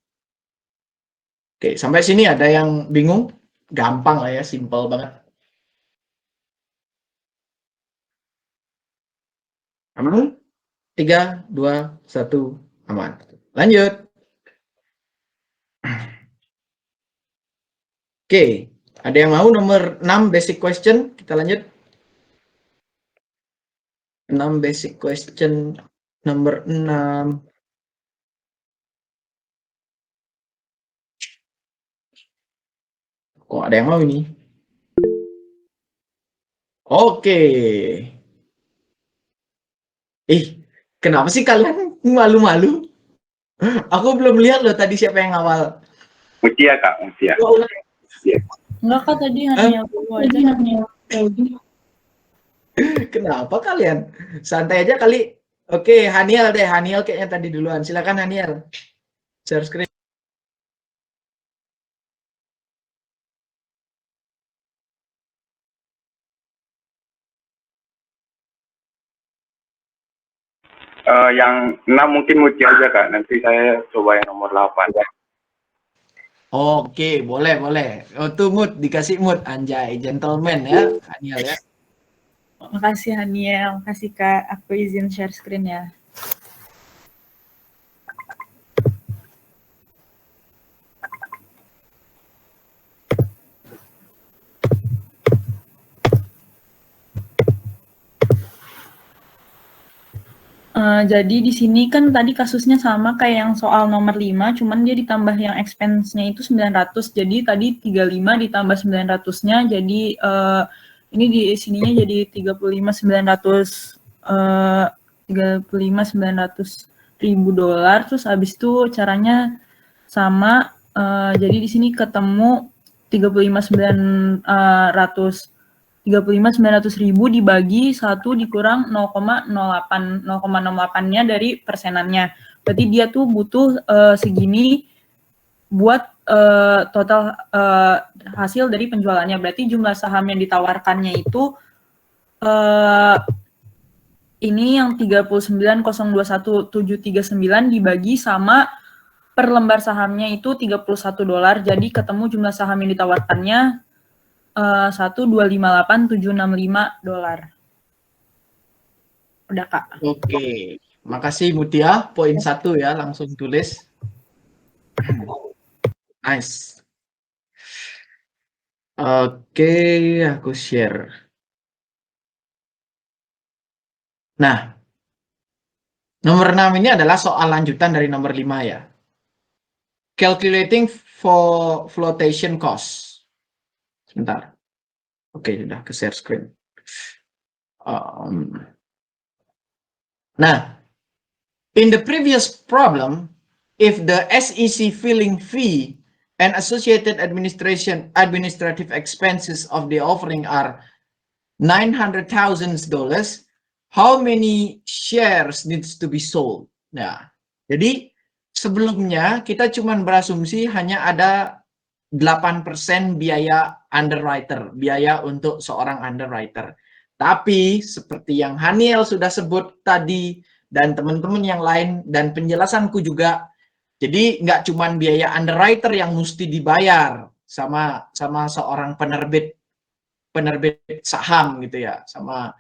Oke, sampai sini ada yang bingung? Gampang lah ya, simpel banget. Aman? 3, 2, 1, aman. Lanjut. Oke, ada yang mau nomor 6 basic question? Kita lanjut. 6 basic question nomor 6. Kok ada yang mau ini? Oke. Kenapa sih kalian malu-malu? Aku belum lihat loh tadi siapa yang awal. Mutia, Kak, Mutia. Enggak, Kak, tadi hanya aku aja. Kenapa kalian? Santai aja kali. Oke, Haniel deh. Haniel kayaknya tadi duluan. Silakan Haniel. Share screen. Yang 6 mungkin Mutia aja, Kak. Nanti saya coba yang nomor 8. Oke, boleh. Oh, tuh mood, dikasih mood. Anjay, gentleman ya, Haniel ya. Makasih Haniel, makasih Kak. Aku izin share screen ya. Jadi di sini kan tadi kasusnya sama kayak yang soal nomor 5, cuman dia ditambah yang expense-nya itu 900. Jadi tadi 35 ditambah 900-nya jadi Ini di sininya jadi 35.900 dolar. Terus habis itu caranya sama, jadi di sini ketemu 35.900.000 dibagi 1 dikurang 0,08-nya dari persenannya. Berarti dia tuh butuh segini buat total hasil dari penjualannya. Berarti jumlah saham yang ditawarkannya itu ini yang 39.021.739 dibagi sama per lembar sahamnya itu 31 dolar. Jadi ketemu jumlah saham yang ditawarkannya 1258765 dolar. Udah, Kak. Oke, makasih Mutia. Poin 1 ya, langsung tulis. Nice. Oke, aku share. Nah, nomor 6 ini adalah soal lanjutan dari nomor 5 ya. Calculating for flotation cost. Sebentar. Oke, sudah ke share screen. Nah, in the previous problem, if the SEC filing fee and associated administrative expenses of the offering are $900,000, how many shares needs to be sold? Nah, jadi sebelumnya kita cuma berasumsi hanya ada 8% biaya underwriter, biaya untuk seorang underwriter. Tapi seperti yang Haniel sudah sebut tadi dan teman-teman yang lain dan penjelasanku juga, jadi nggak cuma biaya underwriter yang mesti dibayar sama seorang penerbit saham gitu ya, sama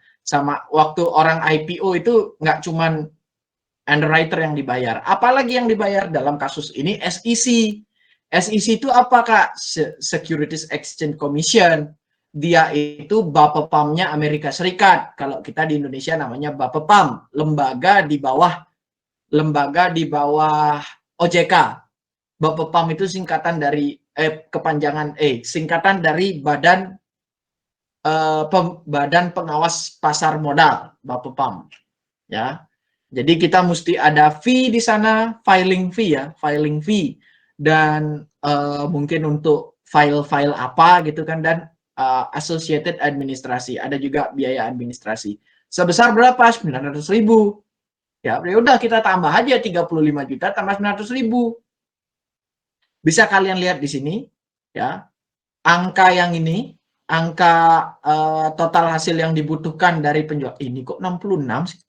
waktu orang IPO itu nggak cuma underwriter yang dibayar, apalagi yang dibayar dalam kasus ini SEC. SEC itu apa, Kak? Securities Exchange Commission. Dia itu Bapepam-nya Amerika Serikat. Kalau kita di Indonesia namanya Bapepam, lembaga di bawah OJK. Bapepam itu singkatan dari singkatan dari Badan Pengawas Pasar Modal, Bapepam. Ya. Jadi kita mesti ada fee di sana, filing fee dan mungkin untuk file-file apa gitu kan, dan associated administrasi, ada juga biaya administrasi. Sebesar berapa? 900.000. Ya, udah kita tambah aja 35 juta tambah 900.000. Bisa kalian lihat di sini ya. Angka yang ini, angka total hasil yang dibutuhkan dari penjual ini kok 66 sih?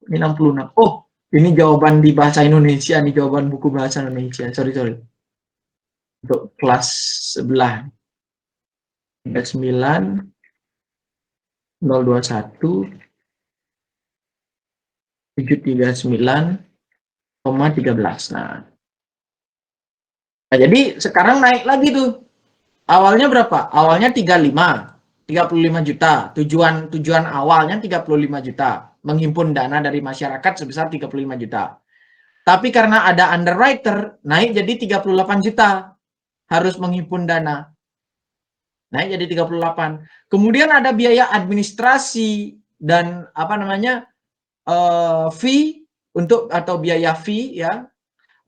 Ini 66. Oh, ini jawaban di bahasa Indonesia, nih jawaban buku bahasa Indonesia. Sorry. Untuk kelas sebelah. 9 021 739,13. Nah, jadi sekarang naik lagi tuh. Awalnya berapa? Awalnya 35 juta. Tujuan awalnya 35 juta. Menghimpun dana dari masyarakat sebesar 35 juta. Tapi karena ada underwriter, naik jadi 38 juta. Harus menghimpun dana. Naik jadi 38. Kemudian ada biaya administrasi dan fee atau biaya fee ya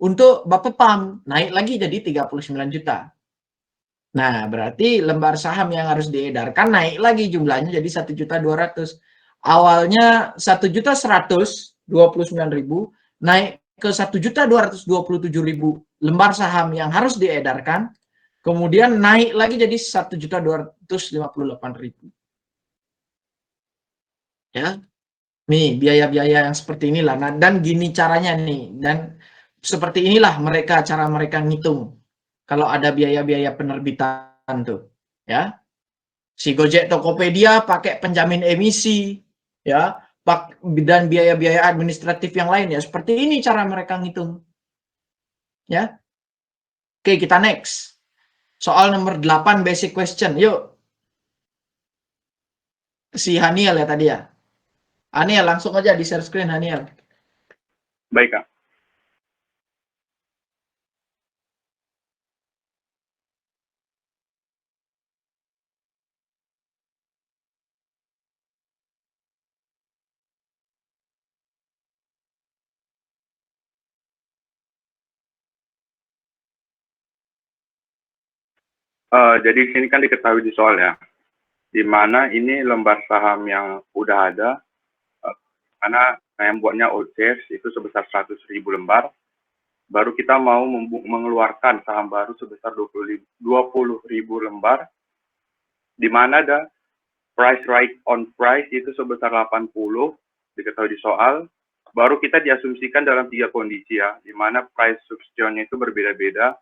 untuk Bapepam, naik lagi jadi 39 juta. Nah, berarti lembar saham yang harus diedarkan naik lagi jumlahnya jadi 1.200.000. Awalnya 1.129.000 naik ke 1.227.000 lembar saham yang harus diedarkan, kemudian naik lagi jadi 1.258.000. Ya. Nih, biaya-biaya yang seperti inilah. Nah, dan gini caranya nih, dan seperti inilah cara mereka ngitung. Kalau ada biaya-biaya penerbitan tuh, ya. Si Gojek Tokopedia pakai penjamin emisi, ya, dan biaya-biaya administratif yang lain ya. Seperti ini cara mereka ngitung. Ya. Oke, kita next. Soal nomor 8 basic question. Yuk. Si Haniel ya tadi ya. Haniel, langsung aja di share screen Haniel. Baik, Kak. Jadi di sini kan diketahui di soal ya, di mana ini lembar saham yang udah ada, karena yang buatnya old shares itu sebesar 100.000 lembar, baru kita mau mengeluarkan saham baru sebesar 20.000 lembar, di mana ada price right on price itu sebesar 80, diketahui di soal, baru kita diasumsikan dalam 3 kondisi ya, di mana price substitutionnya itu berbeda-beda.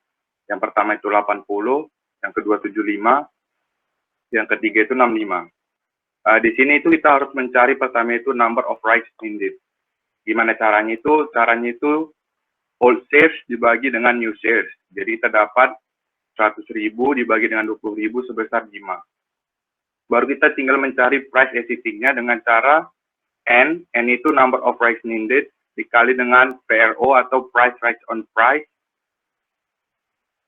Yang pertama itu 80, yang kedua 75, yang ketiga itu 65. Di sini itu kita harus mencari pertama itu number of rights needed. Gimana caranya itu? Caranya itu old shares dibagi dengan new shares. Jadi kita dapat 100.000 dibagi dengan 20.000 sebesar 5. Baru kita tinggal mencari price exiting-nya dengan cara N itu number of rights needed, dikali dengan PRO atau price rights on price,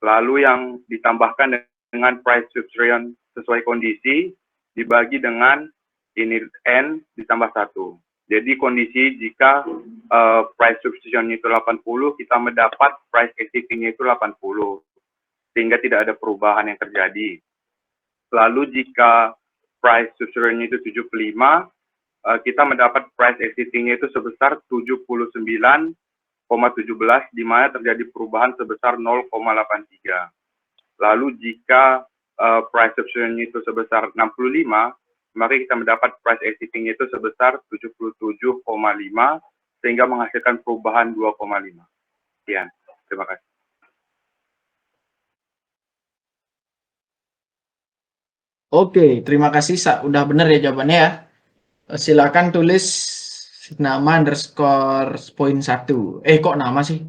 lalu yang ditambahkan dengan price substitution sesuai kondisi, dibagi dengan ini N ditambah 1. Jadi kondisi jika price substitution itu 80, kita mendapat price exiting-nya itu 80, sehingga tidak ada perubahan yang terjadi. Lalu jika price substitution itu 75, kita mendapat price exiting-nya itu sebesar 79,17, di mana terjadi perubahan sebesar 0,83. Lalu jika price substitution itu sebesar 65, maka kita mendapat price exiting itu sebesar 77,5, sehingga menghasilkan perubahan 2,5. Sekian, terima kasih. Oke, terima kasih. Udah benar ya jawabannya ya. Silakan tulis nama underscore poin 1. Kok nama sih?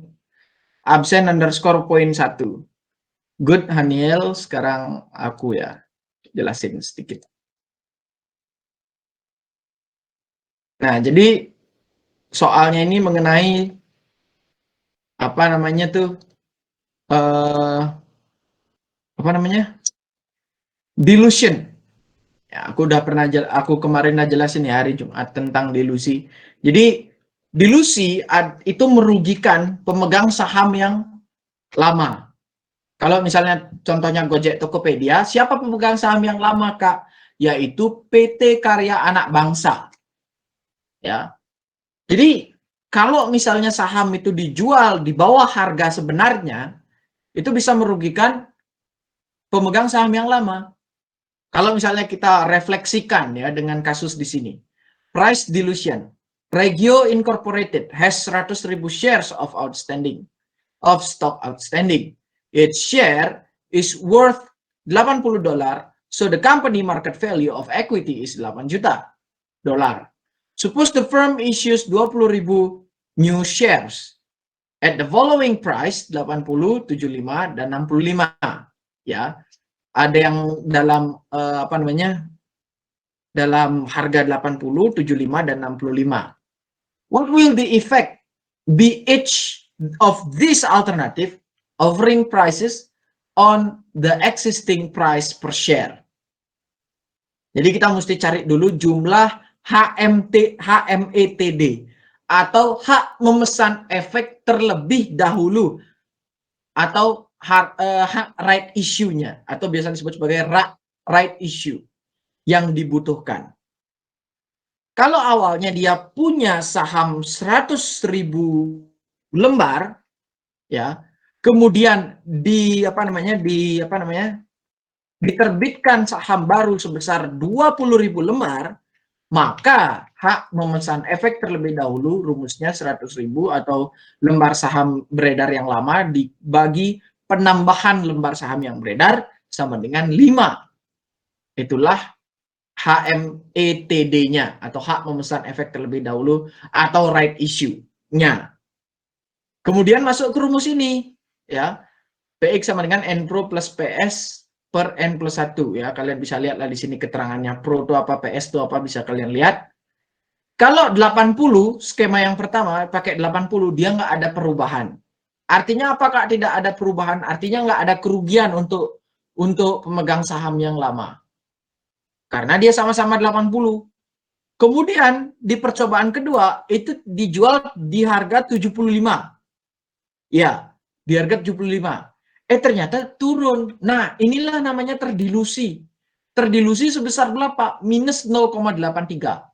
Absen underscore poin 1. Good, Haniel. Sekarang aku ya jelasin sedikit. Nah, jadi soalnya ini mengenai apa namanya tuh? Dilution. Ya, aku kemarin udah jelasin ya hari Jumat tentang dilusi. Jadi dilusi itu merugikan pemegang saham yang lama. Kalau misalnya contohnya Gojek Tokopedia, siapa pemegang saham yang lama, Kak? Yaitu PT Karya Anak Bangsa. Ya. Jadi kalau misalnya saham itu dijual di bawah harga sebenarnya, itu bisa merugikan pemegang saham yang lama. Kalau misalnya kita refleksikan ya dengan kasus di sini. Price dilution. Regio Incorporated has 100.000 shares of stock outstanding. Its share is worth $80, so the company market value of equity is $8 juta. Suppose the firm issues 20.000 new shares at the following price 80, 75 dan 65 ya. Ada yang dalam dalam harga 80, 75 dan 65. What will the effect be each of these alternative offering prices on the existing price per share? Jadi kita mesti cari dulu jumlah HMETD atau hak memesan efek terlebih dahulu atau hak right issue-nya atau biasa disebut sebagai right issue yang dibutuhkan. Kalau awalnya dia punya saham 100.000 lembar ya, kemudian diterbitkan saham baru sebesar 20.000 lembar, maka hak memesan efek terlebih dahulu rumusnya 100.000 atau lembar saham beredar yang lama dibagi penambahan lembar saham yang beredar sama dengan 5. Itulah HMETD-nya atau hak memesan efek terlebih dahulu atau right issue-nya. Kemudian masuk ke rumus ini ya. PX sama dengan N Pro plus PS per N plus 1 ya. Kalian bisa lihatlah di sini keterangannya. Pro itu apa, PS itu apa, bisa kalian lihat. Kalau 80 skema yang pertama pakai 80 dia nggak ada perubahan. Artinya apakah tidak ada perubahan? Artinya nggak ada kerugian untuk pemegang saham yang lama. Karena dia sama-sama 80. Kemudian di percobaan kedua itu dijual di harga 75. Ya, di harga 75. Ternyata turun. Nah, inilah namanya terdilusi. Terdilusi sebesar berapa? Minus 0,83.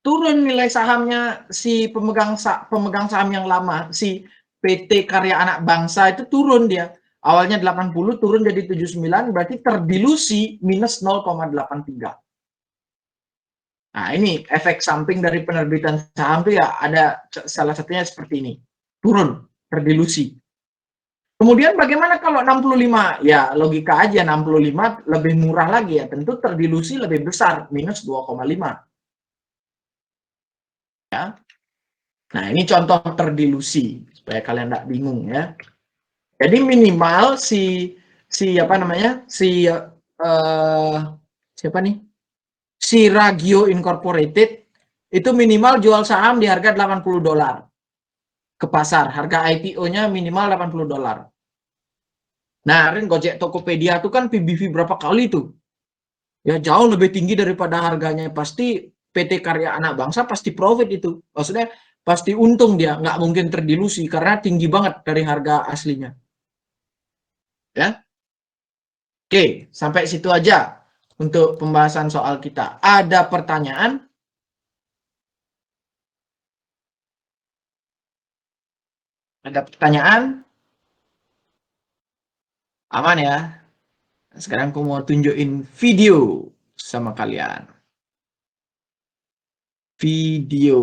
Turun nilai sahamnya si pemegang saham yang lama, si PT Karya Anak Bangsa itu turun dia. Awalnya 80 turun jadi 79, berarti terdilusi minus 0,83. Nah, ini efek samping dari penerbitan saham itu ya ada salah satunya seperti ini. Turun, terdilusi. Kemudian bagaimana kalau 65? Ya logika aja 65 lebih murah lagi ya. Tentu terdilusi lebih besar, minus 2,5. Ya. Nah, ini contoh terdilusi supaya kalian tidak bingung ya. Jadi minimal siapa namanya? Siapa nih? Si Ragio Incorporated itu minimal jual saham di harga $80 ke pasar. Harga IPO-nya minimal $80. Nah, Ren, Gojek Tokopedia itu kan PBV berapa kali tuh? Ya jauh lebih tinggi daripada harganya. Pasti PT Karya Anak Bangsa pasti profit itu. Maksudnya pasti untung dia, nggak mungkin terdilusi karena tinggi banget dari harga aslinya. Ya. Oke, sampai situ aja untuk pembahasan soal kita. Ada pertanyaan? Ada pertanyaan? Aman ya? Sekarang aku mau tunjukin video sama kalian. Video.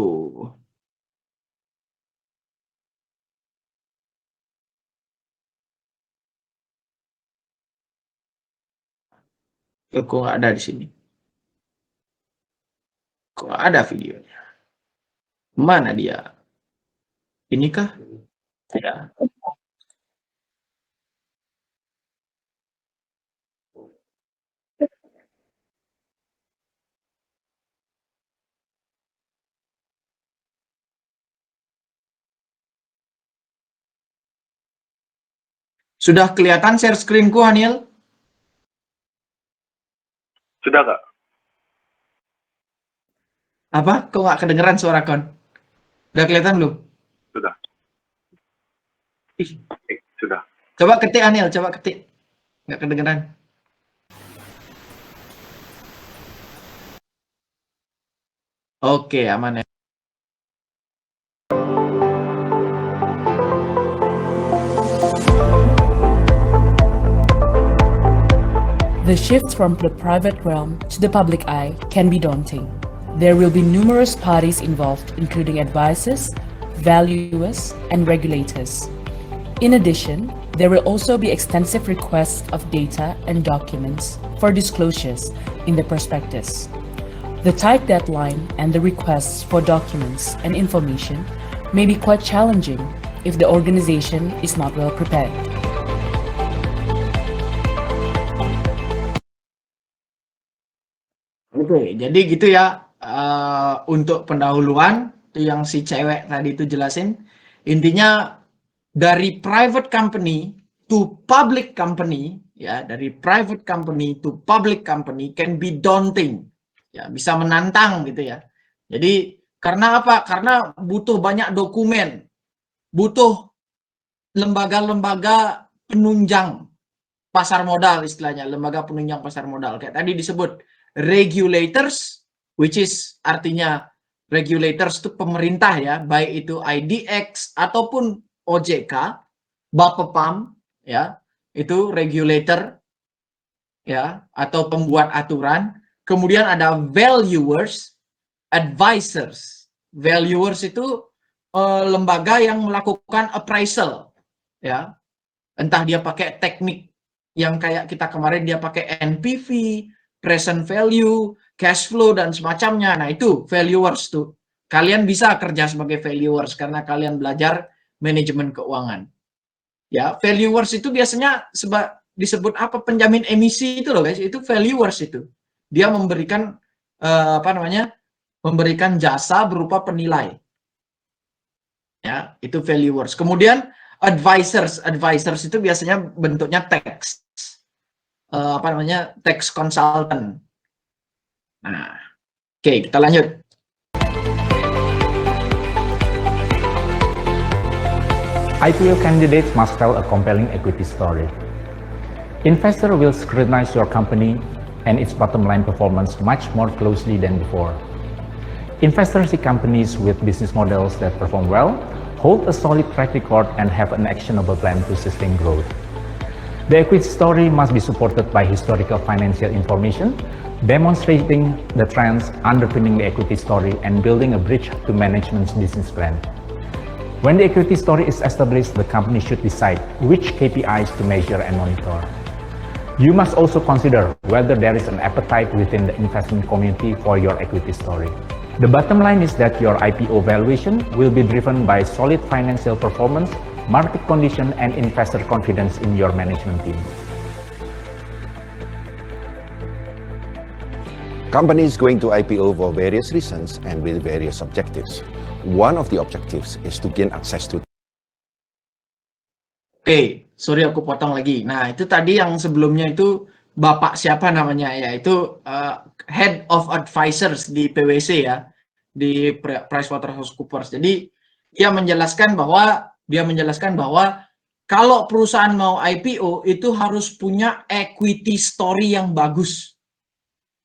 Kok nggak ada di sini? Kok ada videonya? Mana dia? Inikah? Ya. Sudah kelihatan share screen-ku, Anil? Sudah, Kak? Apa? Kok nggak kedengeran suara kon? Udah kelihatan belum? Sudah. Ih, Sudah. coba ketik, Anil. Coba ketik. Nggak kedengeran. Oke, aman ya. The shift from the private realm to the public eye can be daunting. There will be numerous parties involved, including advisors, valuers, and regulators. In addition, there will also be extensive requests of data and documents for disclosures in the prospectus. The tight deadline and the requests for documents and information may be quite challenging if the organization is not well prepared. Oke, jadi gitu ya. Untuk pendahuluan itu yang si cewek tadi itu jelasin. Intinya dari private company to public company, ya, dari private company to public company can be daunting. Ya, bisa menantang gitu ya. Jadi karena apa? Karena butuh banyak dokumen, butuh lembaga-lembaga penunjang pasar modal istilahnya, lembaga penunjang pasar modal. Kayak tadi disebut regulators, which is artinya regulators itu pemerintah ya, baik itu IDX ataupun OJK, Bapepam ya, itu regulator ya atau pembuat aturan. Kemudian ada valuers, advisors. Valuers itu lembaga yang melakukan appraisal ya. Entah dia pakai teknik yang kayak kita kemarin dia pakai NPV, present value, cash flow dan semacamnya. Nah, itu valuers tuh. Kalian bisa kerja sebagai valuers karena kalian belajar manajemen keuangan. Ya, valuers itu biasanya disebut apa? Penjamin emisi itu loh, guys. Itu valuers itu. Dia memberikan memberikan jasa berupa penilai. Ya, itu valuers. Kemudian advisors itu biasanya bentuknya tax tax consultant. Nah, oke, kita lanjut. IPO candidates must tell a compelling equity story. Investors will scrutinize your company and its bottom line performance much more closely than before. Investors see companies with business models that perform well, hold a solid track record, and have an actionable plan to sustain growth. The equity story must be supported by historical financial information, demonstrating the trends underpinning the equity story and building a bridge to management's business plan. When the equity story is established, the company should decide which KPIs to measure and monitor. You must also consider whether there is an appetite within the investment community for your equity story. The bottom line is that your IPO valuation will be driven by solid financial performance, market condition, and investor confidence in your management team. Companies going to IPO for various reasons and with various objectives. One of the objectives is to gain access to. Oke, sorry aku potong lagi. Nah, itu tadi yang sebelumnya itu Bapak siapa namanya ya? Itu Head of Advisors di PwC ya, di PricewaterhouseCoopers. Jadi dia menjelaskan bahwa kalau perusahaan mau IPO itu harus punya equity story yang bagus.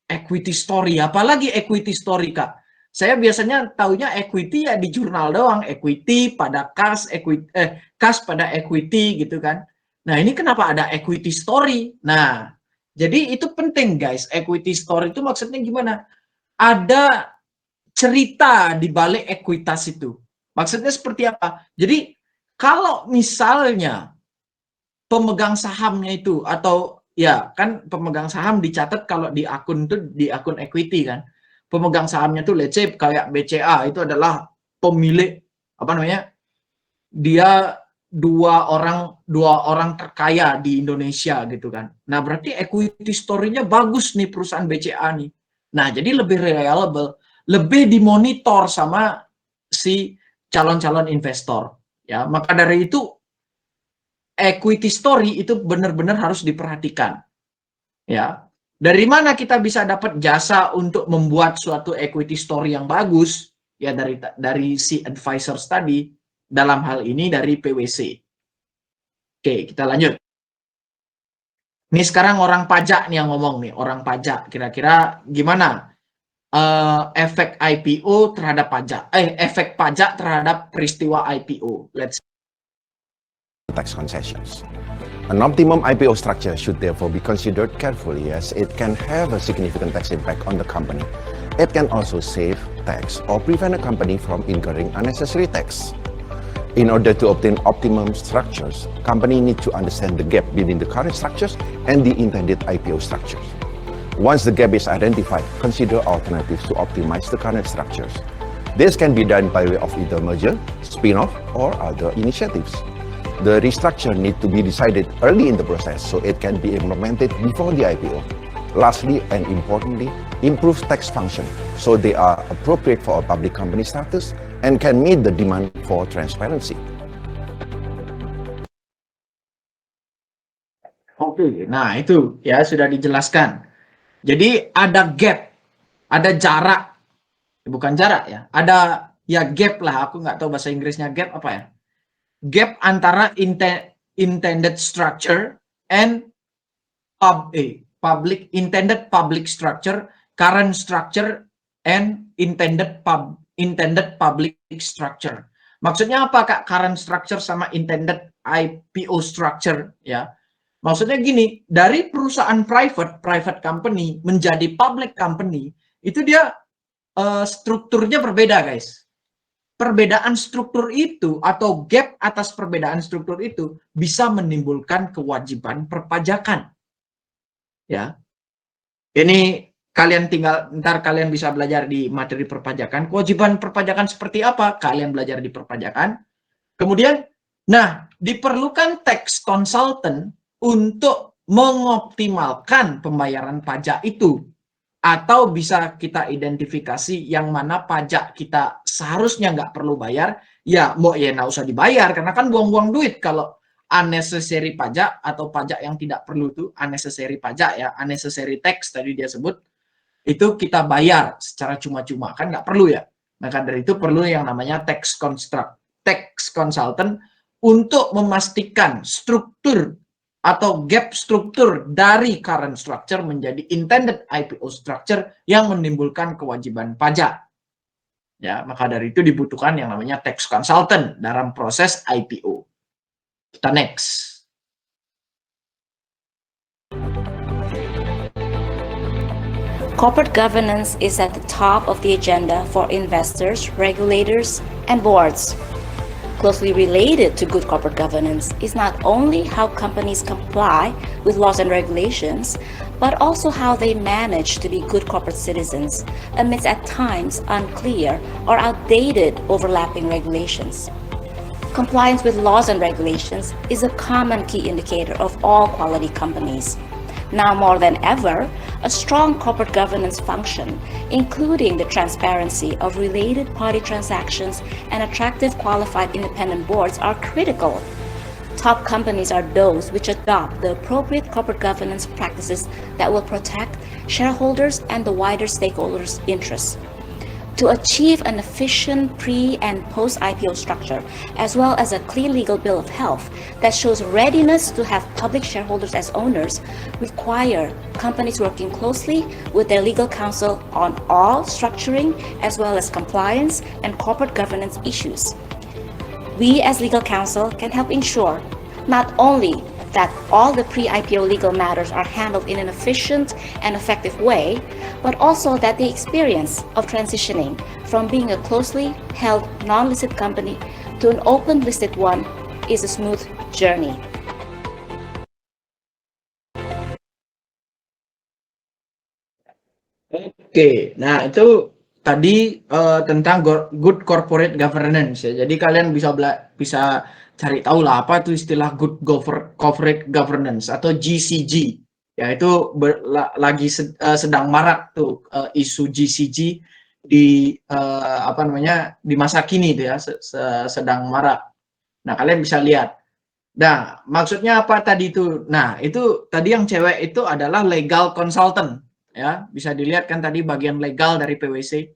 Equity story, apalagi equity story, Kak. Saya biasanya taunya equity ya di jurnal doang, equity pada kas, kas pada equity gitu kan. Nah, ini kenapa ada equity story? Nah, jadi itu penting guys, equity story itu maksudnya gimana? Ada cerita di balik ekuitas itu. Maksudnya seperti apa? Jadi kalau misalnya pemegang sahamnya itu atau ya kan pemegang saham dicatat kalau di akun itu di akun equity kan. Pemegang sahamnya tuh let's say kayak BCA itu adalah pemilik apa namanya? Dia dua orang terkaya di Indonesia gitu kan. Nah, berarti equity story-nya bagus nih perusahaan BCA nih. Nah, jadi lebih reliable, lebih dimonitor sama si calon-calon investor ya. Maka dari itu equity story itu benar-benar harus diperhatikan. Ya. Dari mana kita bisa dapat jasa untuk membuat suatu equity story yang bagus? Ya dari si advisors tadi, dalam hal ini dari PwC. Oke, kita lanjut. Ini sekarang orang pajak nih yang ngomong nih, orang pajak. Kira-kira gimana efek IPO terhadap pajak? Efek pajak terhadap peristiwa IPO. Let's Tax concessions. An optimum IPO structure should therefore be considered carefully as it can have a significant tax impact on the company. It can also save tax or prevent a company from incurring unnecessary tax. In order to obtain optimum structures, company need to understand the gap between the current structures and the intended IPO structures. Once the gap is identified, consider alternatives to optimize the current structures. This can be done by way of either merger, spin-off, or other initiatives. The restructure need to be decided early in the process so it can be implemented before the IPO. Lastly and importantly, improve tax function so they are appropriate for a public company status and can meet the demand for transparency. Oke, nah itu ya sudah dijelaskan. Jadi ada gap, ada jarak, bukan jarak ya, ada ya gap lah. Aku nggak tahu bahasa Inggrisnya gap apa ya. Gap antara intended structure and intended public structure, current structure, and intended public structure. Maksudnya apa Kak? Current structure sama intended IPO structure ya. Maksudnya gini, dari perusahaan private company menjadi public company, itu dia strukturnya berbeda guys. Perbedaan struktur itu atau gap atas perbedaan struktur itu bisa menimbulkan kewajiban perpajakan. Ya. Ini ntar kalian bisa belajar di materi perpajakan. Kewajiban perpajakan seperti apa? Kalian belajar di perpajakan. Kemudian, nah, diperlukan tax consultant untuk mengoptimalkan pembayaran pajak itu. Atau bisa kita identifikasi yang mana pajak kita seharusnya nggak perlu bayar, ya mau ya nggak usah dibayar, karena kan buang-buang duit kalau unnecessary pajak atau pajak yang tidak perlu itu, unnecessary pajak ya, unnecessary tax tadi dia sebut, itu kita bayar secara cuma-cuma, kan nggak perlu ya. Maka dari itu perlu yang namanya tax consultant untuk memastikan struktur atau gap struktur dari current structure menjadi intended IPO structure yang menimbulkan kewajiban pajak. Ya, maka dari itu dibutuhkan yang namanya tax consultant dalam proses IPO. Kita next. Corporate governance is at the top of the agenda for investors, regulators, and boards. Closely related to good corporate governance is not only how companies comply with laws and regulations, but also how they manage to be good corporate citizens amidst at times unclear or outdated overlapping regulations. Compliance with laws and regulations is a common key indicator of all quality companies. Now more than ever, a strong corporate governance function, including the transparency of related party transactions and attractive qualified independent boards, are critical. Top companies are those which adopt the appropriate corporate governance practices that will protect shareholders and the wider stakeholders' interests. To achieve an efficient pre- and post-IPO structure, as well as a clean legal bill of health that shows readiness to have public shareholders as owners, require companies working closely with their legal counsel on all structuring as well as compliance and corporate governance issues. We as legal counsel can help ensure not only that all the pre-IPO legal matters are handled in an efficient and effective way, but also that the experience of transitioning from being a closely held non-listed company to an open listed one is a smooth journey. Oke, nah itu tadi tentang good corporate governance ya. Jadi kalian bisa cari tahu lah apa itu istilah good corporate governance atau GCG. Ya itu lagi sedang marak tuh isu GCG di di masa kini tuh ya, sedang marak. Nah, kalian bisa lihat. Nah, maksudnya apa tadi itu? Nah, itu tadi yang cewek itu adalah legal consultant. Ya, bisa dilihat kan tadi bagian legal dari PwC.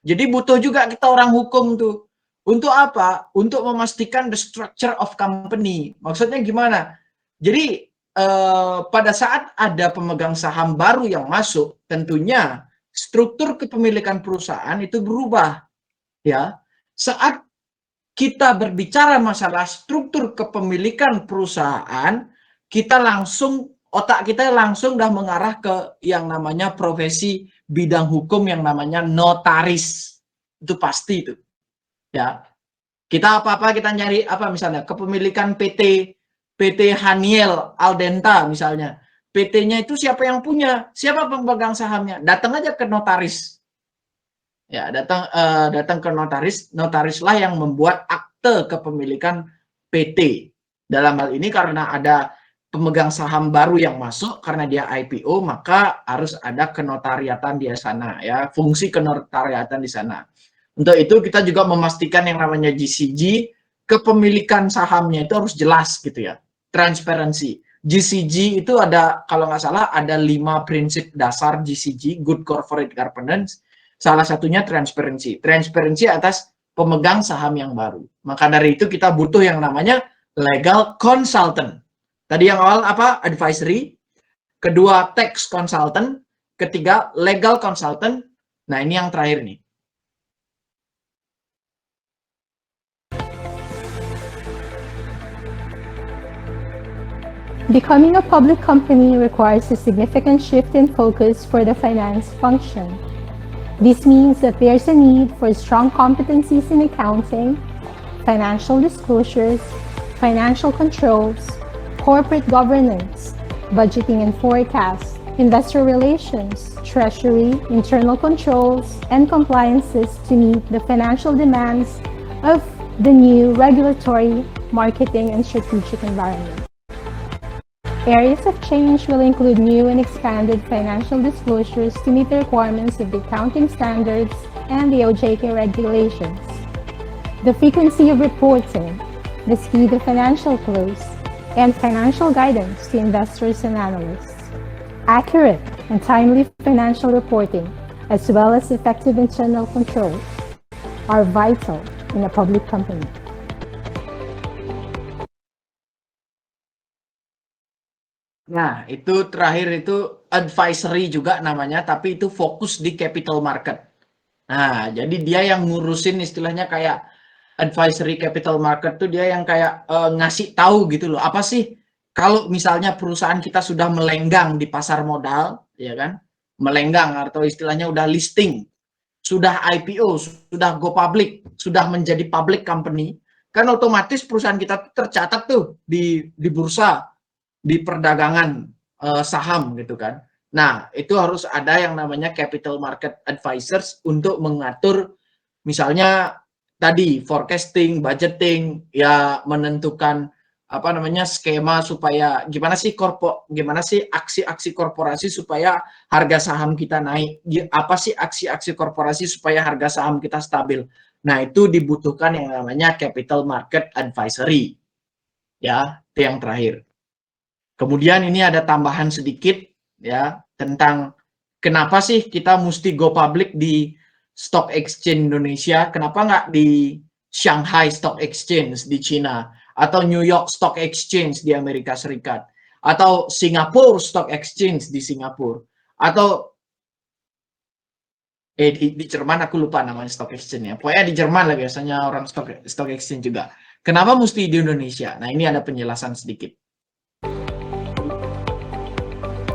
Jadi butuh juga kita orang hukum tuh. Untuk apa? Untuk memastikan the structure of company. Maksudnya gimana? Jadi pada saat ada pemegang saham baru yang masuk, tentunya struktur kepemilikan perusahaan itu berubah. Ya, saat kita berbicara masalah struktur kepemilikan perusahaan, otak kita langsung udah mengarah ke yang namanya profesi bidang hukum yang namanya notaris. Itu pasti itu. Ya. Kita apa-apa kita nyari apa misalnya kepemilikan PT Haniel Aldenta misalnya. PT-nya itu siapa yang punya? Siapa pemegang sahamnya? Datang aja ke notaris. Ya, datang ke notaris. Notarislah yang membuat akte kepemilikan PT. Dalam hal ini karena ada pemegang saham baru yang masuk karena dia IPO, maka harus ada kenotariatan di sana ya, fungsi kenotariatan di sana. Untuk itu kita juga memastikan yang namanya GCG, kepemilikan sahamnya itu harus jelas gitu ya, transparansi. GCG itu ada, kalau nggak salah ada 5 prinsip dasar GCG, good corporate governance. Salah satunya transparansi. Transparansi atas pemegang saham yang baru. Maka dari itu kita butuh yang namanya legal consultant. Tadi yang awal apa? Advisory. Kedua, tax consultant. Ketiga, legal consultant. Nah, ini yang terakhir nih. Becoming a public company requires a significant shift in focus for the finance function. This means that there's a need for strong competencies in accounting, financial disclosures, financial controls, corporate governance, budgeting and forecast, investor relations, treasury, internal controls, and compliances to meet the financial demands of the new regulatory, marketing, and strategic environment. Areas of change will include new and expanded financial disclosures to meet the requirements of the accounting standards and the OJK regulations. The frequency of reporting, the speed of financial close, and financial guidance to investors and analysts. Accurate and timely financial reporting, as well as effective internal controls, are vital in a public company. Nah, itu terakhir itu advisory juga namanya, tapi itu fokus di capital market. Nah, jadi dia yang ngurusin istilahnya kayak advisory capital market tuh dia yang kayak ngasih tahu gitu loh. Apa sih kalau misalnya perusahaan kita sudah melenggang di pasar modal, ya kan? Melenggang atau istilahnya udah listing, sudah IPO, sudah go public, sudah menjadi public company, kan otomatis perusahaan kita tercatat tuh di bursa, di perdagangan saham gitu kan. Nah, itu harus ada yang namanya capital market advisors untuk mengatur misalnya tadi forecasting, budgeting, ya menentukan apa namanya skema supaya gimana sih aksi-aksi korporasi supaya harga saham kita naik, apa sih aksi-aksi korporasi supaya harga saham kita stabil. Nah, itu dibutuhkan yang namanya capital market advisory. Ya, itu yang terakhir. Kemudian ini ada tambahan sedikit ya tentang kenapa sih kita mesti go public di Stock Exchange Indonesia, kenapa nggak di Shanghai Stock Exchange di Cina, atau New York Stock Exchange di Amerika Serikat, atau Singapore Stock Exchange di Singapura, atau di Jerman aku lupa namanya Stock Exchange ya. Pokoknya di Jerman lah biasanya orang Stock Exchange juga. Kenapa mesti di Indonesia? Nah, ini ada penjelasan sedikit.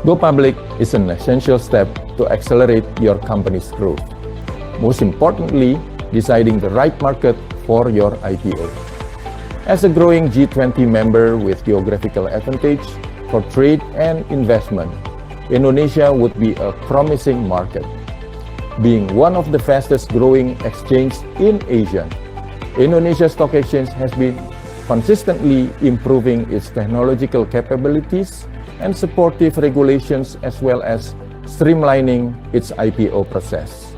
Go public is an essential step to accelerate your company's growth. Most importantly, deciding the right market for your IPO. As a growing G20 member with geographical advantage for trade and investment, Indonesia would be a promising market. Being one of the fastest growing exchanges in Asia, Indonesia Stock Exchange has been consistently improving its technological capabilities and supportive regulations as well as streamlining its IPO process.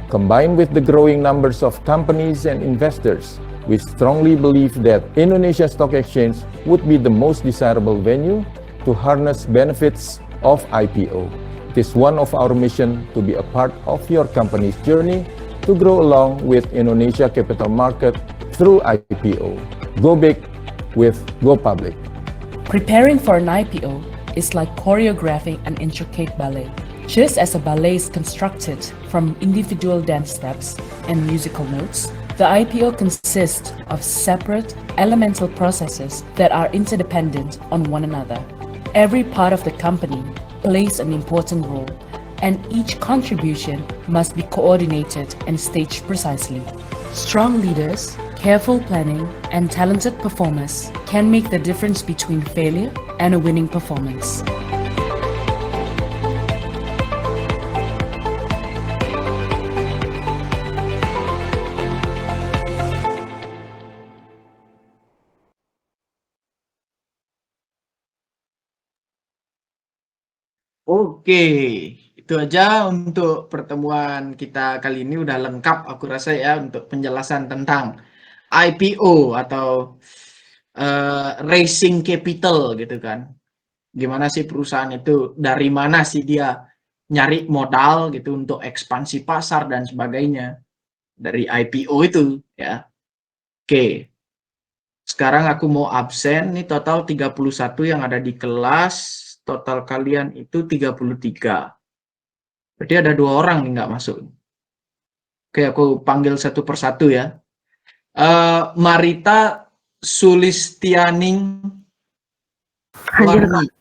Combined with the growing numbers of companies and investors, we strongly believe that Indonesia Stock Exchange would be the most desirable venue to harness benefits of IPO. It is one of our mission to be a part of your company's journey to grow along with Indonesia capital market through IPO. Go big with Go Public. Preparing for an IPO is like choreographing an intricate ballet. Just as a ballet is constructed from individual dance steps and musical notes, the IPO consists of separate, elemental processes that are interdependent on one another. Every part of the company plays an important role, and each contribution must be coordinated and staged precisely. Strong leaders, careful planning, and talented performers can make the difference between failure and a winning performance. Oke, itu aja untuk pertemuan kita kali ini udah lengkap aku rasa ya untuk penjelasan tentang IPO atau raising capital gitu kan. Gimana sih perusahaan itu, dari mana sih dia nyari modal gitu untuk ekspansi pasar dan sebagainya. Dari IPO itu ya. Oke. Sekarang aku mau absen, nih total 31 yang ada di kelas. Total kalian itu 33. Berarti ada 2 orang nih nggak masuk. Oke, aku panggil satu persatu ya. Marita Sulistianing Warni.